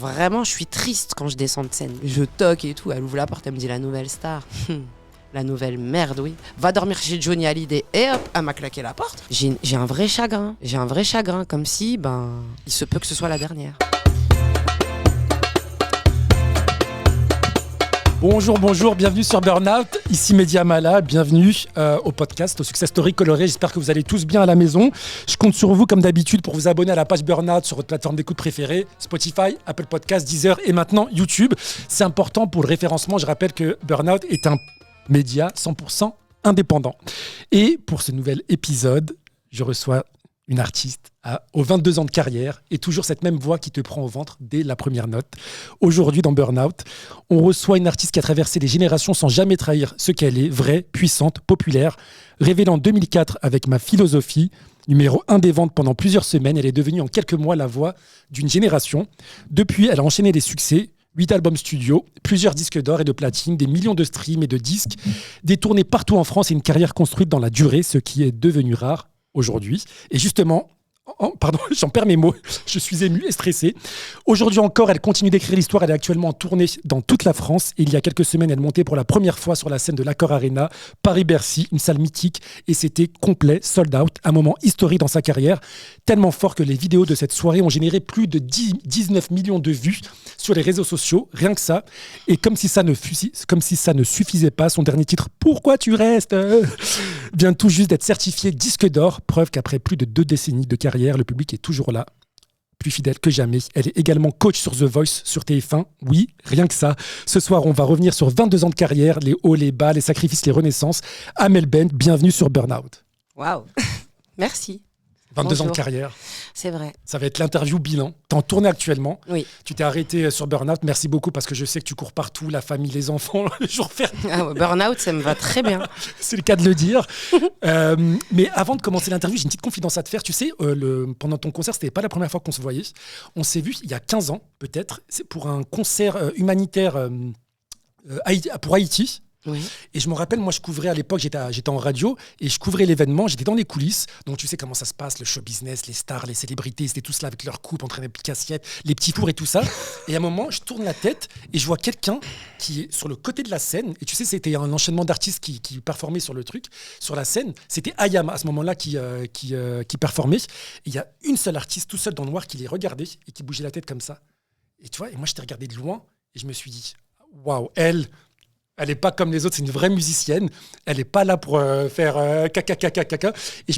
Vraiment, je suis triste quand je descends de scène. Je toque et tout. Elle ouvre la porte, elle me dit la nouvelle star. La nouvelle merde, oui. Va dormir chez Johnny Hallyday et hop, elle m'a claqué la porte. J'ai un vrai chagrin. J'ai un vrai chagrin, comme si, il se peut que ce soit la dernière. Bonjour, bienvenue sur Burnout, ici Mediamala, bienvenue au podcast, au Success Story coloré. J'espère que vous allez tous bien à la maison. Je compte sur vous comme d'habitude pour vous abonner à la page Burnout sur votre plateforme d'écoute préférée, Spotify, Apple Podcasts, Deezer et maintenant YouTube. C'est important pour le référencement. Je rappelle que Burnout est un média 100% indépendant. Et pour ce nouvel épisode, je reçois une artiste aux 22 ans de carrière et toujours cette même voix qui te prend au ventre dès la première note. Aujourd'hui dans Burnout, on reçoit une artiste qui a traversé les générations sans jamais trahir ce qu'elle est, vraie, puissante, populaire. Révélée en 2004 avec Ma Philosophie, numéro 1 des ventes pendant plusieurs semaines, elle est devenue en quelques mois la voix d'une génération. Depuis, elle a enchaîné les succès. 8 albums studio, plusieurs disques d'or et de platine, des millions de streams et de disques, des tournées partout en France et une carrière construite dans la durée, ce qui est devenu rare aujourd'hui. Et justement, pardon, j'en perds mes mots, je suis ému et stressé. Aujourd'hui encore, elle continue d'écrire l'histoire, elle est actuellement en tournée dans toute la France. Et il y a quelques semaines, elle montait pour la première fois sur la scène de l'Accor Arena, Paris-Bercy, une salle mythique. Et c'était complet, sold out, un moment historique dans sa carrière, tellement fort que les vidéos de cette soirée ont généré plus de 19 millions de vues sur les réseaux sociaux, rien que ça. Et comme si ça ne suffisait pas, son dernier titre, Pourquoi tu restes vient tout juste d'être certifié disque d'or, preuve qu'après plus de 2 décennies de carrière, le public est toujours là, plus fidèle que jamais. Elle est également coach sur The Voice sur TF1. Oui, rien que ça. Ce soir, on va revenir sur 22 ans de carrière, les hauts, les bas, les sacrifices, les renaissances. Amel Bent, bienvenue sur Burnout. Waouh. Merci. 22 ans de carrière. C'est vrai. Ça va être l'interview bilan. T'es en tournée actuellement. Oui. Tu t'es arrêté sur Burnout. Merci beaucoup parce que je sais que tu cours partout, la famille, les enfants, le jour férié. Ah ouais, Burnout, ça me va très bien. C'est le cas de le dire. Mais avant de commencer l'interview, j'ai une petite confidence à te faire. Tu sais, pendant ton concert, c'était pas la première fois qu'on se voyait. On s'est vu il y a 15 ans, peut-être. C'est pour un concert humanitaire pour Haïti. Oui. Et je me rappelle, moi je couvrais à l'époque, j'étais en radio et je couvrais l'événement, j'étais dans les coulisses, donc tu sais comment ça se passe, le show business, les stars, les célébrités, ils étaient tous là avec leurs coupes, en train de piquer assiettes, les petits fours et tout ça. Et à un moment, je tourne la tête et je vois quelqu'un qui est sur le côté de la scène, et tu sais, c'était un enchaînement d'artistes qui performaient sur le truc, sur la scène. C'était Ayam à ce moment-là qui performait. Et il y a une seule artiste tout seul dans le noir qui les regardait et qui bougeait la tête comme ça. Et tu vois, et moi je t'ai regardé de loin et je me suis dit, waouh, elle n'est pas comme les autres, c'est une vraie musicienne. Elle n'est pas là pour faire caca. Et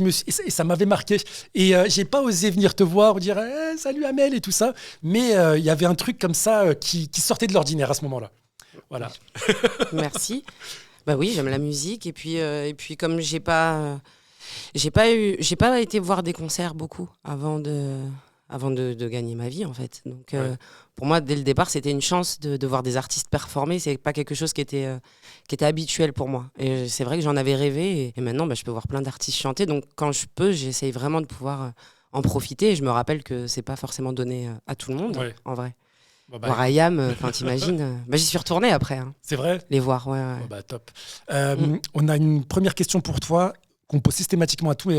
ça m'avait marqué. Et j'ai pas osé venir te voir ou dire salut Amel et tout ça. Mais il y avait un truc comme ça qui sortait de l'ordinaire à ce moment-là. Voilà. Merci. Bah oui, j'aime la musique. Et puis comme j'ai pas été voir des concerts beaucoup avant de gagner ma vie en fait. Donc ouais. Pour moi dès le départ c'était une chance de voir des artistes performer, c'est pas quelque chose qui était habituel pour moi. Et c'est vrai que j'en avais rêvé et maintenant je peux voir plein d'artistes chanter, donc quand je peux j'essaye vraiment de pouvoir en profiter, et je me rappelle que c'est pas forcément donné à tout le monde, ouais. En vrai. Voir Ayam, t'imagines, j'y suis retournée après. Hein. C'est vrai. Les voir, ouais. Top. On a une première question pour toi qu'on pose systématiquement à tous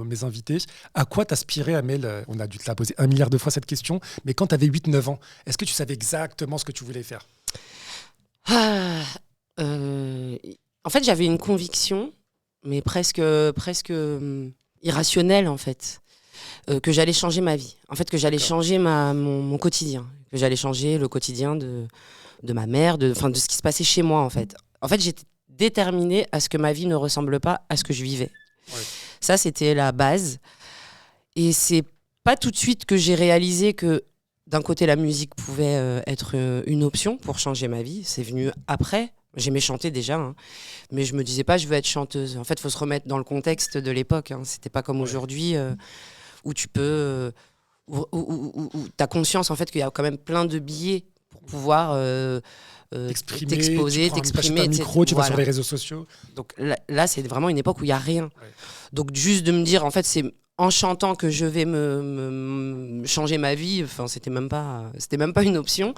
mes invités. À quoi t'aspirais, Amel ? On a dû te la poser 1 milliard de fois cette question, mais quand tu avais 8-9 ans, est-ce que tu savais exactement ce que tu voulais faire ? En fait, j'avais une conviction, mais presque irrationnelle en fait, que j'allais changer ma vie. En fait, que j'allais changer mon quotidien, que j'allais changer le quotidien de ma mère, de ce qui se passait chez moi en fait. En fait, j'étais déterminée à ce que ma vie ne ressemble pas à ce que je vivais. Ouais. Ça, c'était la base. Et c'est pas tout de suite que j'ai réalisé que d'un côté, la musique pouvait être une option pour changer ma vie. C'est venu après. J'aimais chanter déjà, hein. Mais je me disais pas je veux être chanteuse. En fait, il faut se remettre dans le contexte de l'époque. Hein. C'était pas comme aujourd'hui où tu peux... où tu as conscience en fait, qu'il y a quand même plein de billets pour pouvoir... t'exposer, t'exprimer, tu micro, tu vas voilà. sur les réseaux sociaux. Donc là, c'est vraiment une époque où il n'y a rien. Ouais. Donc juste de me dire, en fait, c'est en chantant que je vais me changer ma vie, c'était même pas une option.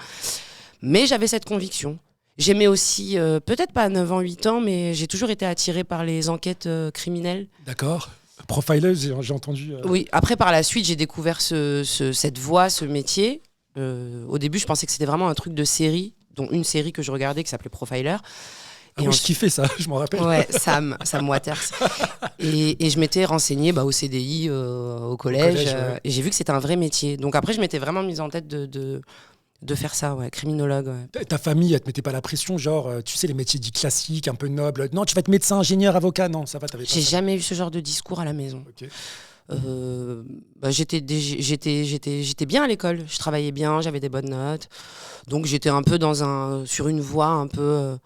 Mais j'avais cette conviction. J'aimais aussi, peut-être pas à 9 ans, 8 ans, mais j'ai toujours été attirée par les enquêtes criminelles. D'accord. Profileuse, j'ai entendu. Oui, après par la suite, j'ai découvert cette voie, ce métier. Au début, je pensais que c'était vraiment un truc de série, dont une série que je regardais qui s'appelait Profiler. Ah oui, je kiffais ça, je m'en rappelle. Ouais, Sam Waters. Et je m'étais renseignée au CDI, au collège, ouais. et j'ai vu que c'était un vrai métier. Donc après, je m'étais vraiment mise en tête de faire ça, ouais, criminologue. Ouais. Ta famille, elle te mettait pas la pression, genre, tu sais, les métiers dits classiques, un peu nobles. Non, tu vas être médecin, ingénieur, avocat. Non, ça va, t'avais pas J'ai ça. jamais eu ce genre de discours à la maison. Ok. J'étais bien à l'école, je travaillais bien, j'avais des bonnes notes. Donc j'étais un peu sur une voie un peu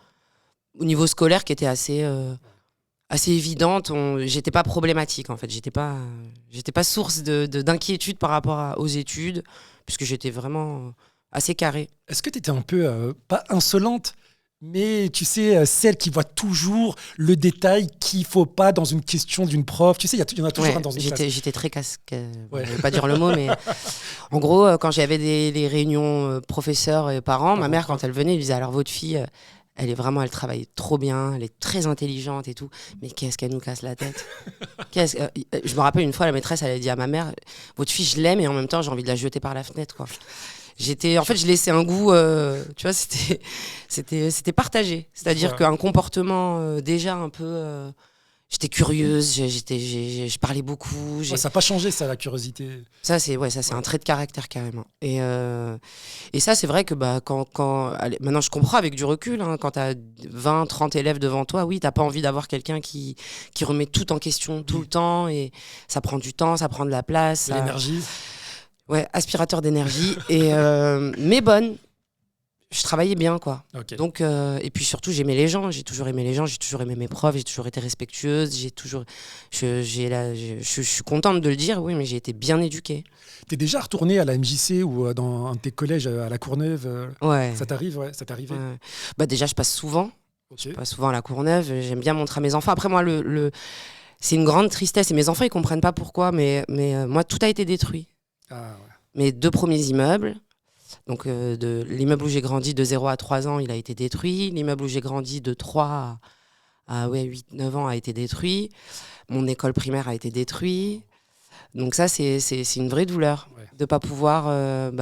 au niveau scolaire qui était assez évidente. J'étais pas problématique en fait, j'étais pas source d'inquiétude par rapport aux études, puisque j'étais vraiment assez carrée. Est-ce que tu étais un peu, pas insolente, mais tu sais, celle qui voit toujours le détail qu'il faut pas dans une question d'une prof? Tu sais, il y en a toujours un dans une classe. J'étais très casque. Ouais. Je vais pas dire le mot, mais en gros, quand j'avais les réunions professeurs et parents, ma mère, quand elle venait, elle disait alors votre fille, elle travaille trop bien, elle est très intelligente et tout, mais qu'est-ce qu'elle nous casse la tête? Je me rappelle une fois, la maîtresse, elle a dit à ma mère, votre fille, je l'aime et en même temps, j'ai envie de la jeter par la fenêtre, quoi. Je laissais un goût, tu vois, c'était partagé. C'est-à-dire qu'un comportement déjà un peu, j'étais curieuse, je parlais beaucoup. Ça n'a pas changé, ça, la curiosité. Ça, c'est un trait de caractère carrément. Et ça, c'est vrai que allez, maintenant, je comprends avec du recul, hein, quand tu as 20, 30 élèves devant toi, oui, tu n'as pas envie d'avoir quelqu'un qui remet tout en question tout le temps. Et ça prend du temps, ça prend de la place. De l'énergie. Ouais, aspirateur d'énergie. Mais bonne. Je travaillais bien, quoi. Okay. Donc, et puis surtout, j'aimais les gens. J'ai toujours aimé les gens, j'ai toujours aimé mes profs, j'ai toujours été respectueuse. Je suis contente de le dire, oui, mais j'ai été bien éduquée. T'es déjà retournée à la MJC ou dans un de tes collèges à la Courneuve? Ouais. Ça t'arrive, ouais, ça t'est arrivé? Déjà, je passe souvent. Okay. Je passe souvent à la Courneuve. J'aime bien montrer à mes enfants. Après, moi, c'est une grande tristesse. Et mes enfants, ils comprennent pas pourquoi, mais moi, tout a été détruit. Ah, ouais. Mes 2 premiers immeubles. Donc, l'immeuble où j'ai grandi de 0 à 3 ans, il a été détruit. L'immeuble où j'ai grandi de 3 à 8, 9 ans a été détruit. Mon école primaire a été détruite. Donc ça, c'est une vraie douleur de ne pas pouvoir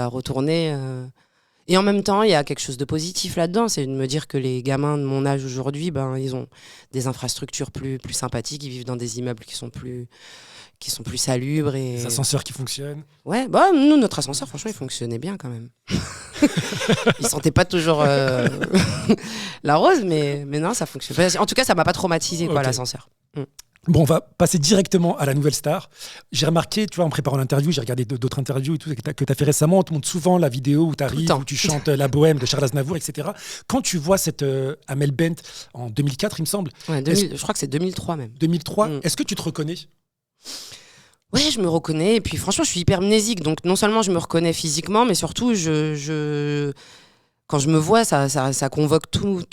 retourner. Et en même temps, il y a quelque chose de positif là-dedans. C'est de me dire que les gamins de mon âge aujourd'hui, ils ont des infrastructures plus sympathiques. Ils vivent dans des immeubles qui sont plus salubres. Et... Des ascenseurs qui fonctionnent. Ouais, nous, notre ascenseur, franchement, il fonctionnait bien quand même. Il sentait pas toujours la rose, mais non, ça fonctionne. En tout cas, ça m'a pas traumatisé, quoi, l'ascenseur. Bon, on va passer directement à la nouvelle star. J'ai remarqué, tu vois, en préparant l'interview, j'ai regardé d'autres interviews et tout que tu as fait récemment. On te montre souvent la vidéo où tu arrives, où tu chantes La Bohème de Charles Aznavour, etc. Quand tu vois cette Amel Bent en 2004, il me semble. Ouais, je crois que c'est 2003 même. 2003, est-ce que tu te reconnais ? Ouais, je me reconnais. Et puis franchement, je suis hypermnésique. Donc non seulement je me reconnais physiquement, mais surtout, quand je me vois, ça convoque tous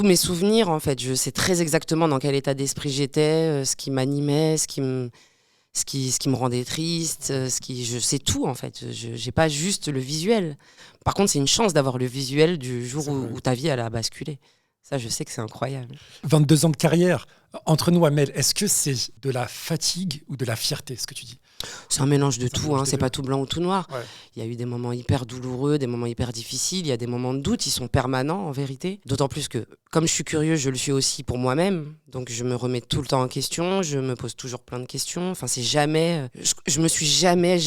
mes souvenirs, en fait. Je sais très exactement dans quel état d'esprit j'étais, ce qui m'animait, ce qui me rendait triste, je sais tout, en fait. Je n'ai pas juste le visuel. Par contre, c'est une chance d'avoir le visuel du jour où ta vie elle a basculé. Ça, je sais que c'est incroyable. 22 ans de carrière. Entre nous, Amel, est-ce que c'est de la fatigue ou de la fierté, ce que tu dis ? C'est un mélange de tout, hein. C'est pas tout blanc ou tout noir. Ouais. Il y a eu des moments hyper douloureux, des moments hyper difficiles, il y a des moments de doute, ils sont permanents en vérité. D'autant plus que, comme je suis curieux, je le suis aussi pour moi-même. Donc je me remets tout le temps en question, je me pose toujours plein de questions. Enfin, c'est jamais... Je me suis jamais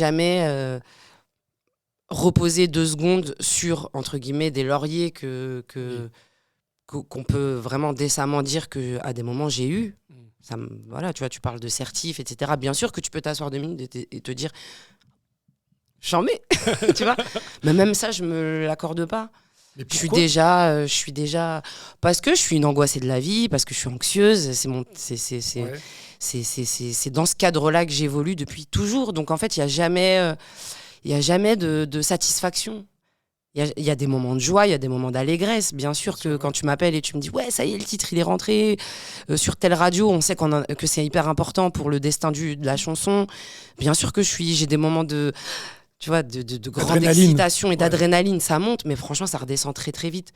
reposé 2 secondes sur, entre guillemets, des lauriers qu'on peut vraiment décemment dire qu'à des moments j'ai eu. Voilà, tu vois, tu parles de certif, etc. Bien sûr que tu peux t'asseoir 2 minutes et te dire j'en mets, tu vois. Mais même ça, je me l'accorde pas. Mais je suis déjà parce que je suis une angoissée de la vie, parce que je suis anxieuse. C'est dans ce cadre-là que j'évolue depuis toujours. Donc en fait, il y a jamais de satisfaction. Il y a des moments de joie, il y a des moments d'allégresse. Bien sûr que quand tu m'appelles et tu me dis « Ouais, ça y est, le titre, il est rentré sur telle radio, on sait que c'est hyper important pour le destin de la chanson. » Bien sûr que j'ai des moments de grande excitation et d'adrénaline. Ça monte, mais franchement, ça redescend très, très vite.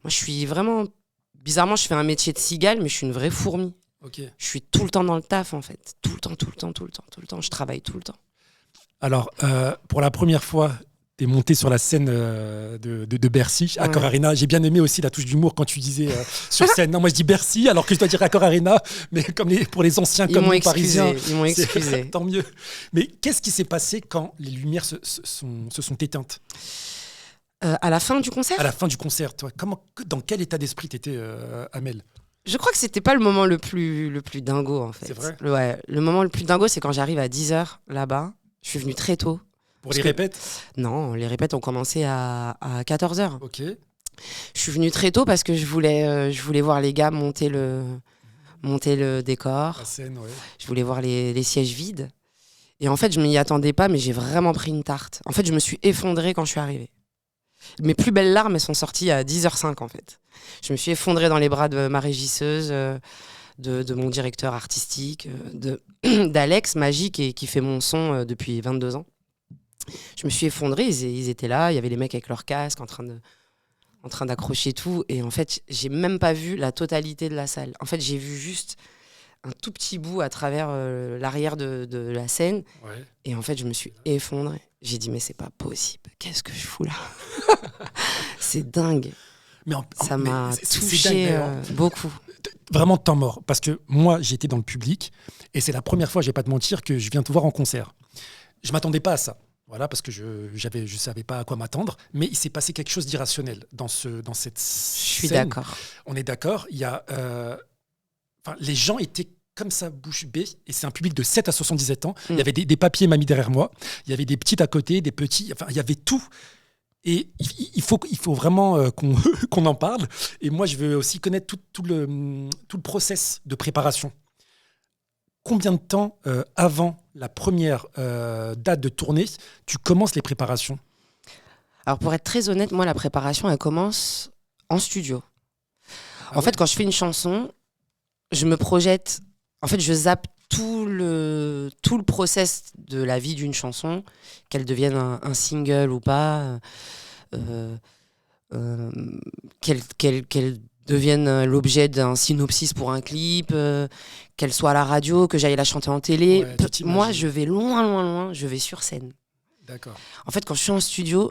Moi, je suis vraiment... Bizarrement, je fais un métier de cigale, mais je suis une vraie fourmi. Okay. Je suis tout le temps dans le taf, en fait. Tout le temps. Je travaille tout le temps. Alors, pour la première fois... et monter sur la scène de Bercy, Accor Arena. J'ai bien aimé aussi la touche d'humour quand tu disais sur scène. Non, moi je dis Bercy alors que je dois dire Accor Arena, mais pour les anciens comme nous parisiens. Ils m'ont excusé. Tant mieux. Mais qu'est-ce qui s'est passé quand les lumières se sont éteintes ? À la fin du concert ? À la fin du concert, toi, dans quel état d'esprit t'étais, Amel ? Je crois que c'était pas le moment le plus dingo, en fait. C'est vrai ? Ouais, le moment le plus dingo, c'est quand j'arrive à 10h là-bas. Je suis venue très tôt. Pour les répètes ? Non, les répètes ont commencé à 14h. Ok. Je suis venue très tôt parce que je voulais voir les gars monter le décor. La scène, ouais. Je voulais voir les sièges vides. Et en fait, je m'y attendais pas, mais j'ai vraiment pris une tarte. En fait, je me suis effondrée quand je suis arrivée. Mes plus belles larmes, elles sont sorties à 10h05, en fait. Je me suis effondrée dans les bras de ma régisseuse, de mon directeur artistique, d'Alex, Magique, qui fait mon son depuis 22 ans. Je me suis effondrée, ils étaient là, il y avait les mecs avec leurs casques en train d'accrocher tout. Et en fait, j'ai même pas vu la totalité de la salle. En fait, j'ai vu juste un tout petit bout à travers l'arrière de la scène. Ouais. Et en fait, je me suis effondrée. J'ai dit, mais c'est pas possible. Qu'est-ce que je fous là ? C'est dingue. Ça m'a touché beaucoup. Vraiment temps mort. Parce que moi, j'étais dans le public et c'est la première fois, je vais pas te mentir, que je viens te voir en concert. Je m'attendais pas à ça. Voilà, parce que je savais pas à quoi m'attendre. Mais il s'est passé quelque chose d'irrationnel dans cette scène. Je suis d'accord. On est d'accord. Il y a... les gens étaient comme ça, bouche bée, et c'est un public de 7 à 77 ans. Il y avait des papiers mamie derrière moi, il y avait des petites à côté, des petits, enfin, il y avait tout. Et il faut vraiment qu'on en parle. Et moi, je veux aussi connaître tout le process de préparation. Combien de temps avant la première date de tournée, tu commences les préparations ? Alors, pour être très honnête, moi, la préparation, elle commence en studio. En fait, quand je fais une chanson, je me projette... En fait, je zappe tout le process de la vie d'une chanson, qu'elle devienne un single ou pas, qu'elle devienne l'objet d'un synopsis pour un clip, qu'elle soit à la radio, que j'aille la chanter en télé. Ouais, moi, je vais loin, je vais sur scène. D'accord. En fait, quand je suis en studio,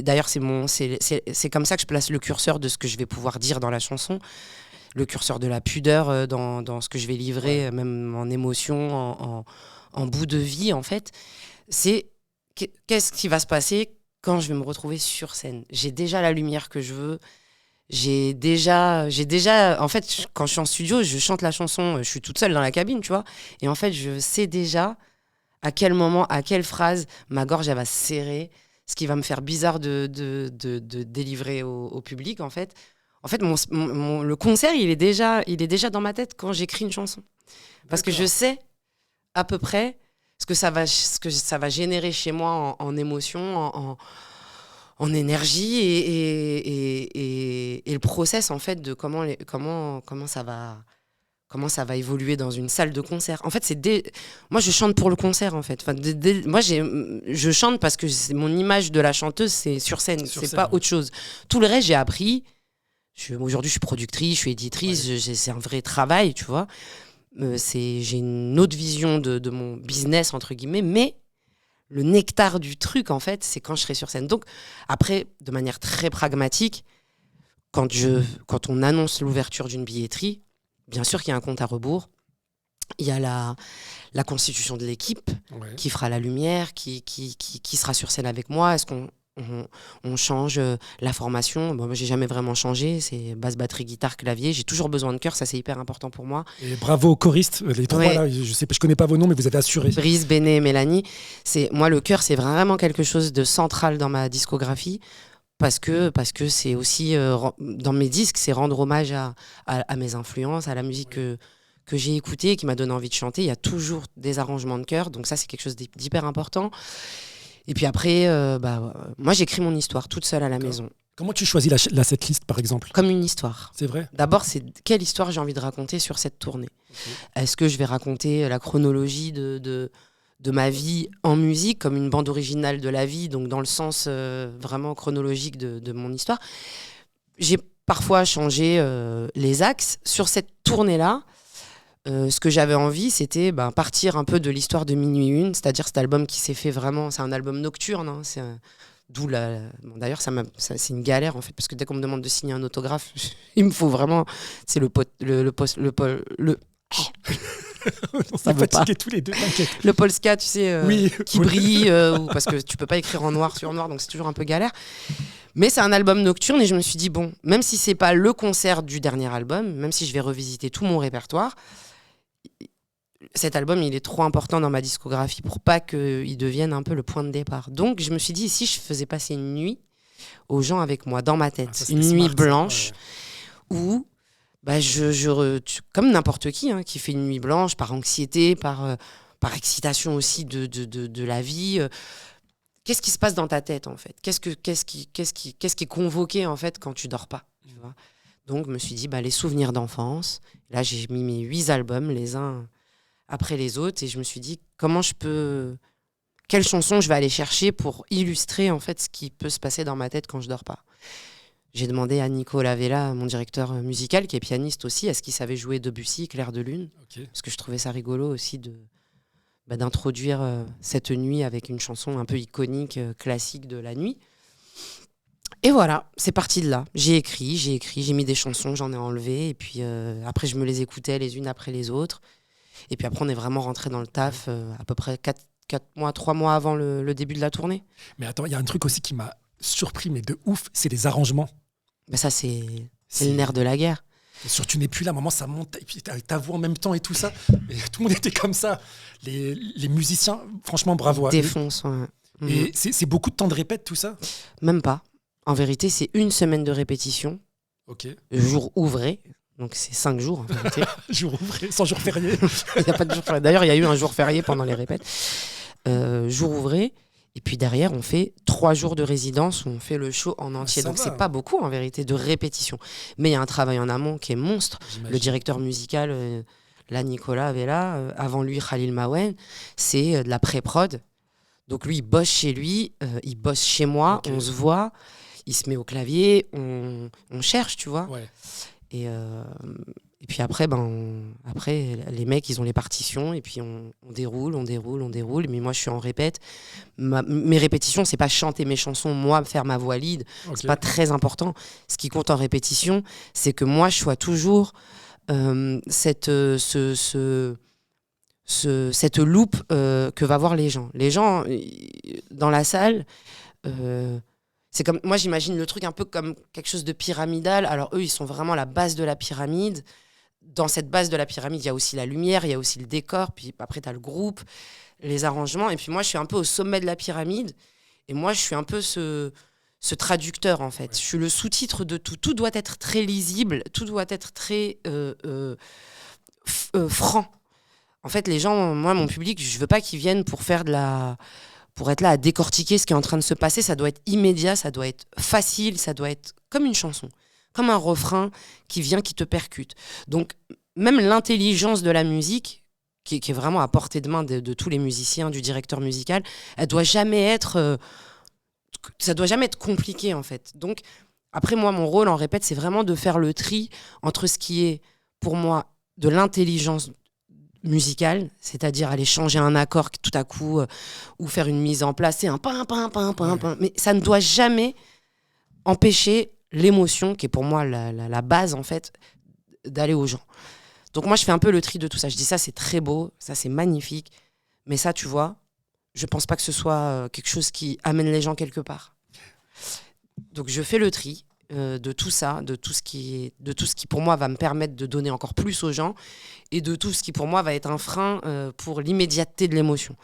d'ailleurs, c'est comme ça que je place le curseur de ce que je vais pouvoir dire dans la chanson. Le curseur de la pudeur dans ce que je vais livrer, même en émotion, en bout de vie, en fait. C'est qu'est-ce qui va se passer quand je vais me retrouver sur scène. J'ai déjà la lumière que je veux. J'ai déjà, en fait, quand je suis en studio, je chante la chanson, je suis toute seule dans la cabine, tu vois. Et en fait, je sais déjà à quel moment, à quelle phrase, ma gorge, elle va se serrer, ce qui va me faire bizarre de délivrer au public, en fait. En fait, le concert, il est déjà dans ma tête quand j'écris une chanson. Parce que je sais à peu près ce que ça va générer chez moi en émotion, en énergie et le process, en fait, de comment ça va évoluer dans une salle de concert. En fait, moi, je chante pour le concert, en fait. Enfin, moi, je chante parce que mon image de la chanteuse, c'est sur scène. C'est pas autre chose. Tout le reste, j'ai appris... Aujourd'hui, je suis productrice, je suis éditrice, c'est un vrai travail, tu vois. J'ai une autre vision de mon business, entre guillemets, mais le nectar du truc, en fait, c'est quand je serai sur scène. Donc, après, de manière très pragmatique, quand on annonce l'ouverture d'une billetterie, bien sûr qu'il y a un compte à rebours. Il y a la constitution de l'équipe qui fera la lumière, qui sera sur scène avec moi. Est-ce qu'on change la formation? Moi, j'ai jamais vraiment changé. C'est basse, batterie, guitare, clavier. J'ai toujours besoin de chœur. Ça, c'est hyper important pour moi. Et bravo aux choristes. Les trois, là, je connais pas vos noms, mais vous avez assuré. Brice, Béné et Mélanie. Moi, le chœur, c'est vraiment quelque chose de central dans ma discographie. Parce que c'est aussi, dans mes disques, c'est rendre hommage à mes influences, à la musique que j'ai écoutée, qui m'a donné envie de chanter. Il y a toujours des arrangements de chœur. Donc ça, c'est quelque chose d'hyper important. Et puis après, moi, j'écris mon histoire toute seule à la maison. Comment tu choisis la setlist, par exemple? Comme une histoire. C'est vrai? D'abord, c'est quelle histoire j'ai envie de raconter sur cette tournée. Est-ce que je vais raconter la chronologie de ma vie en musique, comme une bande originale de la vie, donc dans le sens vraiment chronologique de mon histoire? J'ai parfois changé les axes. Sur cette tournée-là, ce que j'avais envie, c'était partir un peu de l'histoire de Minuit Une, c'est-à-dire cet album qui s'est fait vraiment... C'est un album nocturne, hein, D'où d'ailleurs, c'est une galère, en fait, parce que dès qu'on me demande de signer un autographe, il me faut vraiment... C'est le ça veut pas. Tous les deux, t'inquiète. Le Polska, tu sais, oui, qui brille, parce que tu peux pas écrire en noir sur noir, donc c'est toujours un peu galère. Mais c'est un album nocturne et je me suis dit, bon, même si c'est pas le concert du dernier album, même si je vais revisiter tout mon répertoire, cet album, il est trop important dans ma discographie pour pas qu'il devienne un peu le point de départ. Donc je me suis dit, si je faisais passer une nuit aux gens avec moi, dans ma tête, une nuit blanche, où... comme n'importe qui fait une nuit blanche, par anxiété, par excitation aussi de la vie. Qu'est-ce qui se passe dans ta tête, en fait ? Qu'est-ce qui est convoqué, en fait, quand tu dors pas, tu vois ? Donc, je me suis dit, les souvenirs d'enfance. Là, j'ai mis mes 8 albums, les uns après les autres, et je me suis dit, quelles chansons je vais aller chercher pour illustrer, en fait, ce qui peut se passer dans ma tête quand je dors pas ? J'ai demandé à Nico Lavella, mon directeur musical, qui est pianiste aussi, est-ce qu'il savait jouer Debussy, Clair de Lune ? Parce que je trouvais ça rigolo aussi d'introduire cette nuit avec une chanson un peu iconique, classique de la nuit. Et voilà, c'est parti de là. J'ai écrit, j'ai mis des chansons, j'en ai enlevé, et puis après je me les écoutais les unes après les autres. Et puis après on est vraiment rentré dans le taf à peu près 3 mois avant le début de la tournée. Mais attends, il y a un truc aussi qui m'a surpris, mais de ouf, c'est les arrangements. Ça, c'est le nerf de la guerre. Et surtout, tu n'es plus là, maman, ça monte, et puis ta voix en même temps et tout ça. Et tout le monde était comme ça. Les musiciens, franchement, bravo. Défonce, ouais. Et c'est beaucoup de temps de répète, tout ça ? Même pas. En vérité, c'est 1 semaine de répétition. Jour ouvré. Donc, c'est 5 jours, en vérité. Jour ouvré, sans jour férié. Il n'y a pas de jour férié. D'ailleurs, il y a eu un jour férié pendant les répètes. Jour ouvré. Et puis derrière, on fait 3 jours de résidence où on fait le show en entier. Donc, c'est pas beaucoup, en vérité, de répétition. Mais il y a un travail en amont qui est monstre. J'imagine. Le directeur musical, là, Nicolas Vella, avant lui, Khalil Mawen, c'est de la pré-prod. Donc, lui, il bosse chez lui, il bosse chez moi, on se voit, il se met au clavier, on cherche, tu vois. Ouais. Et puis après, les mecs, ils ont les partitions et puis on déroule. Mais moi, je suis en répète. Mes répétitions, c'est pas chanter mes chansons, moi, faire ma voix lead. C'est pas très important. Ce qui compte en répétition, c'est que moi, je sois toujours cette loupe que va voir les gens. Les gens, dans la salle... c'est comme, moi j'imagine le truc un peu comme quelque chose de pyramidal. Alors eux ils sont vraiment la base de la pyramide. Dans cette base de la pyramide il y a aussi la lumière, il y a aussi le décor, puis après tu as le groupe, les arrangements, et puis moi je suis un peu au sommet de la pyramide, et moi je suis un peu ce traducteur en fait. Je suis le sous-titre de tout. Tout doit être très lisible, tout doit être très franc. En fait les gens, moi mon public, je veux pas qu'ils viennent pour être là à décortiquer ce qui est en train de se passer. Ça doit être immédiat, ça doit être facile, ça doit être comme une chanson, comme un refrain qui vient, qui te percute. Donc, même l'intelligence de la musique, qui est vraiment à portée de main de tous les musiciens, du directeur musical, ça doit jamais être compliqué, en fait. Donc, après, moi, mon rôle en répète, c'est vraiment de faire le tri entre ce qui est, pour moi, de l'intelligence musicale, c'est-à-dire aller changer un accord tout à coup ou faire une mise en place, c'est un pin, mais ça ne doit jamais empêcher l'émotion qui est pour moi la base en fait d'aller aux gens. Donc moi je fais un peu le tri de tout ça, je dis ça c'est très beau, ça c'est magnifique, mais ça tu vois, je pense pas que ce soit quelque chose qui amène les gens quelque part. Donc je fais le tri de tout ça, de tout ce qui pour moi va me permettre de donner encore plus aux gens et de tout ce qui pour moi va être un frein pour l'immédiateté de l'émotion.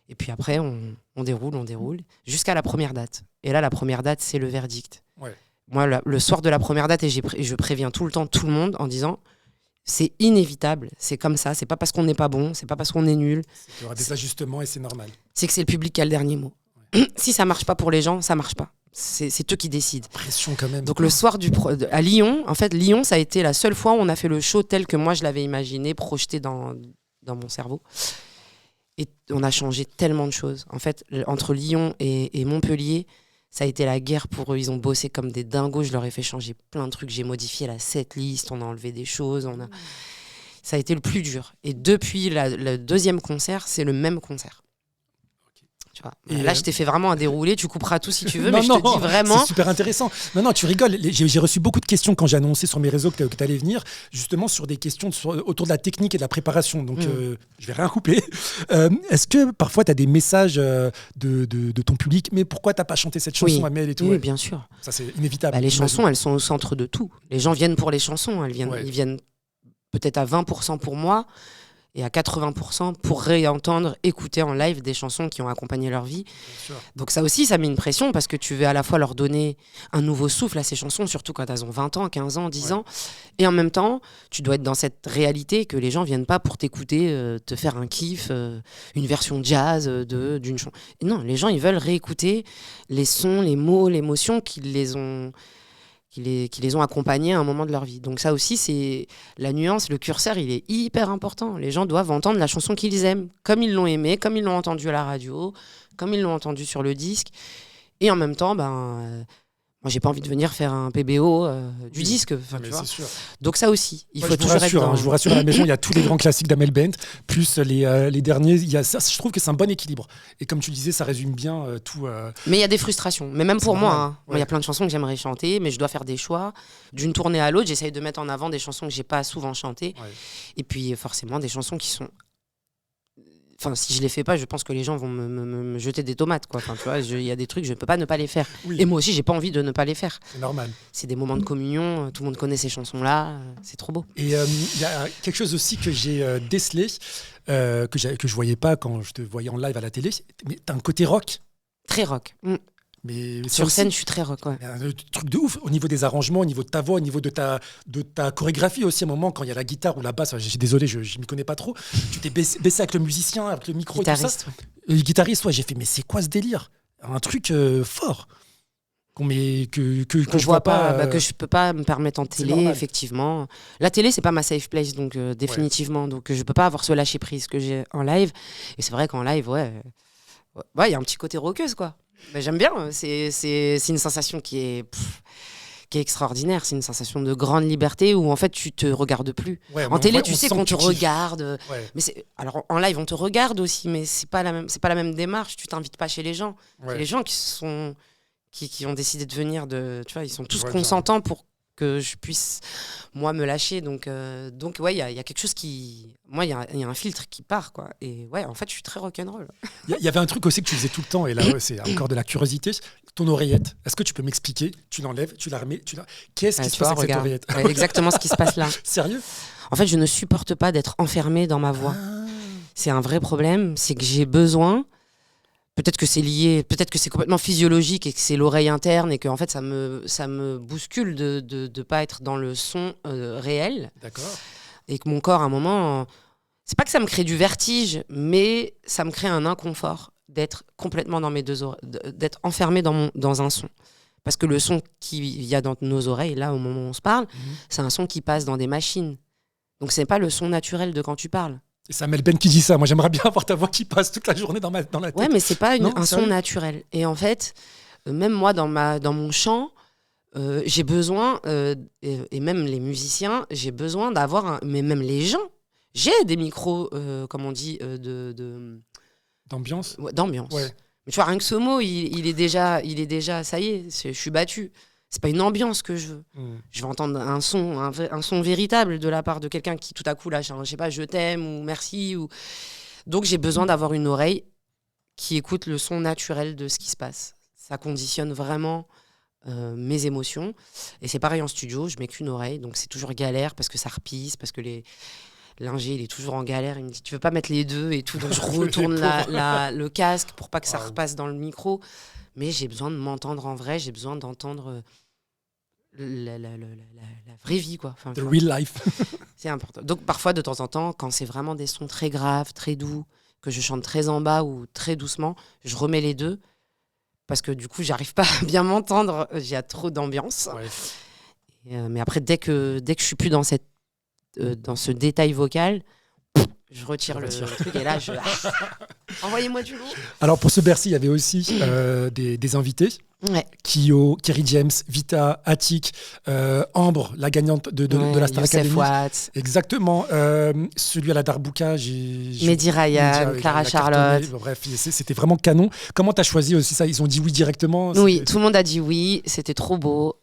Et puis après on déroule jusqu'à la première date. Et là la première date c'est le verdict. Ouais. Moi le soir de la première date, et je préviens tout le temps tout le monde en disant c'est inévitable, c'est comme ça, c'est pas parce qu'on n'est pas bon, c'est pas parce qu'on est nul. Il y aura des ajustements et c'est normal. C'est que c'est le public qui a le dernier mot. Ouais. Si ça marche pas pour les gens, ça marche pas. C'est eux qui décident. Pression quand même. Donc le soir à Lyon, en fait, Lyon, ça a été la seule fois où on a fait le show tel que moi je l'avais imaginé, projeté dans mon cerveau. Et on a changé tellement de choses. En fait, entre Lyon et Montpellier, ça a été la guerre pour eux. Ils ont bossé comme des dingos. Je leur ai fait changer plein de trucs. J'ai modifié la setlist, on a enlevé des choses. Ça a été le plus dur. Et depuis le deuxième concert, c'est le même concert. Tu vois. Et là, je t'ai fait vraiment un déroulé. Tu couperas tout si tu veux, non, mais je te dis vraiment. C'est super intéressant. Non, tu rigoles. J'ai reçu beaucoup de questions quand j'ai annoncé sur mes réseaux que tu allais venir, justement sur des questions autour de la technique et de la préparation. Donc, je vais rien couper. Est-ce que parfois, tu as des messages de ton public, mais pourquoi tu n'as pas chanté cette chanson, Amel et tout? Oui, bien sûr. Ça, c'est inévitable. Les chansons, elles sont au centre de tout. Les gens viennent pour les chansons. Ils viennent peut-être à 20% pour moi. Et à 80% pour réentendre, écouter en live des chansons qui ont accompagné leur vie. Donc ça aussi, ça met une pression parce que tu veux à la fois leur donner un nouveau souffle à ces chansons, surtout quand elles ont 20 ans, 15 ans, 10 ans. Et en même temps, tu dois être dans cette réalité que les gens viennent pas pour t'écouter, te faire un kiff, une version jazz d'une chanson. Non, les gens, ils veulent réécouter les sons, les mots, l'émotion qui les ont accompagnés à un moment de leur vie. Donc ça aussi, c'est la nuance, le curseur, il est hyper important. Les gens doivent entendre la chanson qu'ils aiment, comme ils l'ont aimée, comme ils l'ont entendue à la radio, comme ils l'ont entendue sur le disque. Et en même temps, moi, j'ai pas envie de venir faire un PBO du disque. Tu vois. Sûr. Donc ça aussi, il faut je toujours être dans... Je vous rassure, à la maison, il y a tous les grands classiques d'Amel Bent, plus les derniers. Je trouve que c'est un bon équilibre. Et comme tu disais, ça résume bien tout. Mais il y a des frustrations. Mais même pour moi, il y a plein de chansons que j'aimerais chanter, mais je dois faire des choix. D'une tournée à l'autre, j'essaye de mettre en avant des chansons que j'ai pas souvent chantées. Ouais. Et puis forcément, des chansons qui sont... Enfin, si je les fais pas, je pense que les gens vont me jeter des tomates, quoi. Enfin, tu vois, il y a des trucs, je peux pas ne pas les faire. Oui. Et moi aussi, j'ai pas envie de ne pas les faire. C'est normal. C'est des moments de communion, tout le monde connaît ces chansons-là, c'est trop beau. Et il y a quelque chose aussi que j'ai décelé, que je voyais pas quand je te voyais en live à la télé, mais t'as un côté rock. Très rock. Mais sur scène, je suis très rock. Ouais. Un truc de ouf au niveau des arrangements, au niveau de ta voix, au niveau de ta chorégraphie aussi. À un moment, quand il y a la guitare ou la basse, je suis désolé, je m'y connais pas trop. Tu t'es baissé avec le musicien, avec le micro guitariste, et tout ça. Le guitariste, j'ai fait, mais c'est quoi ce délire? Un truc fort. Que je vois pas, que je peux pas me permettre en télé, effectivement. La télé, c'est pas ma safe place, donc définitivement. Donc je peux pas avoir ce lâcher prise que j'ai en live. Et c'est vrai qu'en live, il y a un petit côté rockeuse, quoi. Mais j'aime bien, c'est une sensation qui est extraordinaire, c'est une sensation de grande liberté où en fait tu te regardes plus. En télé, tu sais qu'on te regarde, mais alors en live on te regarde aussi, mais c'est pas la même démarche. Tu t'invites pas chez les gens. C'est les gens qui ont décidé de venir, tu vois, ils sont tous consentants pour que je puisse moi me lâcher. Donc il y a quelque chose il y a un filtre qui part, quoi. Et en fait je suis très rock'n'roll. Il y avait un truc aussi que tu faisais tout le temps, et là c'est encore de la curiosité, ton oreillette. Est-ce que tu peux m'expliquer? Tu l'enlèves, tu la remets, qu'est-ce qui se passe avec cette oreillette? Exactement ce qui se passe là. Sérieux? En fait, je ne supporte pas d'être enfermée dans ma voix. C'est un vrai problème, c'est que j'ai besoin. Peut-être que c'est lié, peut-être que c'est complètement physiologique et que c'est l'oreille interne et que en fait ça me bouscule de pas être dans le son réel. D'accord. Et que mon corps, à un moment, c'est pas que ça me crée du vertige, mais ça me crée un inconfort d'être complètement dans mes deux oreilles, d'être enfermé dans un son. Parce que le son qu'il y a dans nos oreilles, là, au moment où on se parle, c'est un son qui passe dans des machines. Donc c'est pas le son naturel de quand tu parles. Et c'est Amel Bent qui dit ça. Moi, j'aimerais bien avoir ta voix qui passe toute la journée dans la tête. Ouais, mais c'est pas un son naturel. Et en fait, même moi, dans mon chant, j'ai besoin, et même les musiciens, j'ai besoin d'avoir mais même les gens, j'ai des micros, comme on dit, d'ambiance. Ouais, d'ambiance. Ouais. Mais tu vois, rien que ce mot, il est déjà, ça y est, je suis battue. C'est pas une ambiance que je veux. Je veux entendre un son véritable de la part de quelqu'un qui tout à coup lâche, je sais pas, je t'aime ou merci. Donc j'ai besoin d'avoir une oreille qui écoute le son naturel de ce qui se passe. Ça conditionne vraiment mes émotions. Et c'est pareil en studio, je mets qu'une oreille, donc c'est toujours galère parce que ça repisse, parce que l'ingé il est toujours en galère, il me dit tu veux pas mettre les deux et tout, donc je retourne le casque pour pas que ça repasse dans le micro. Mais j'ai besoin de m'entendre en vrai, j'ai besoin d'entendre la vraie vie, quoi. Enfin, The real life. C'est important. Donc parfois, de temps en temps, quand c'est vraiment des sons très graves, très doux, que je chante très en bas ou très doucement, je remets les deux, parce que du coup, j'arrive pas à bien m'entendre, il y a trop d'ambiance. Mais après, dès que je suis plus dans ce détail vocal, je retire le truc et là, envoyez-moi du lourd. Alors pour ce Bercy, il y avait aussi des invités. Ouais. Kyo, Kerry James, Vita, Attic, Ambre, la gagnante de la Star Youssef Academy. Watts. Exactement. Celui à la Darbuka, Mehdi Ryan, Clara Charlotte. Bref, c'était vraiment canon. Comment tu as choisi aussi ça? Ils ont dit oui directement? Oui, tout le monde a dit oui. C'était trop beau.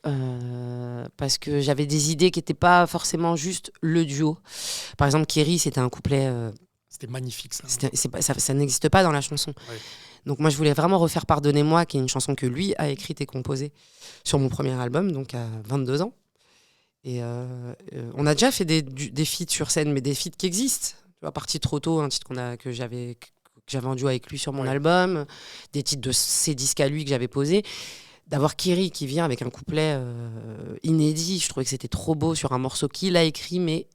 Parce que j'avais des idées qui n'étaient pas forcément juste le duo. Par exemple, Kerry, c'était un couplet. C'était magnifique, ça. Ça n'existe pas dans la chanson. Ouais. Donc moi, je voulais vraiment refaire Pardonnez-moi, qui est une chanson que lui a écrite et composée sur mon premier album, donc à 22 ans. Et on a déjà fait des feats sur scène, mais des feats qui existent. Tu vois, Parti trop tôt, un titre que j'avais en duo avec lui sur mon album, des titres de ses disques à lui que j'avais posés. D'avoir Kerry qui vient avec un couplet inédit, je trouvais que c'était trop beau sur un morceau qu'il a écrit, mais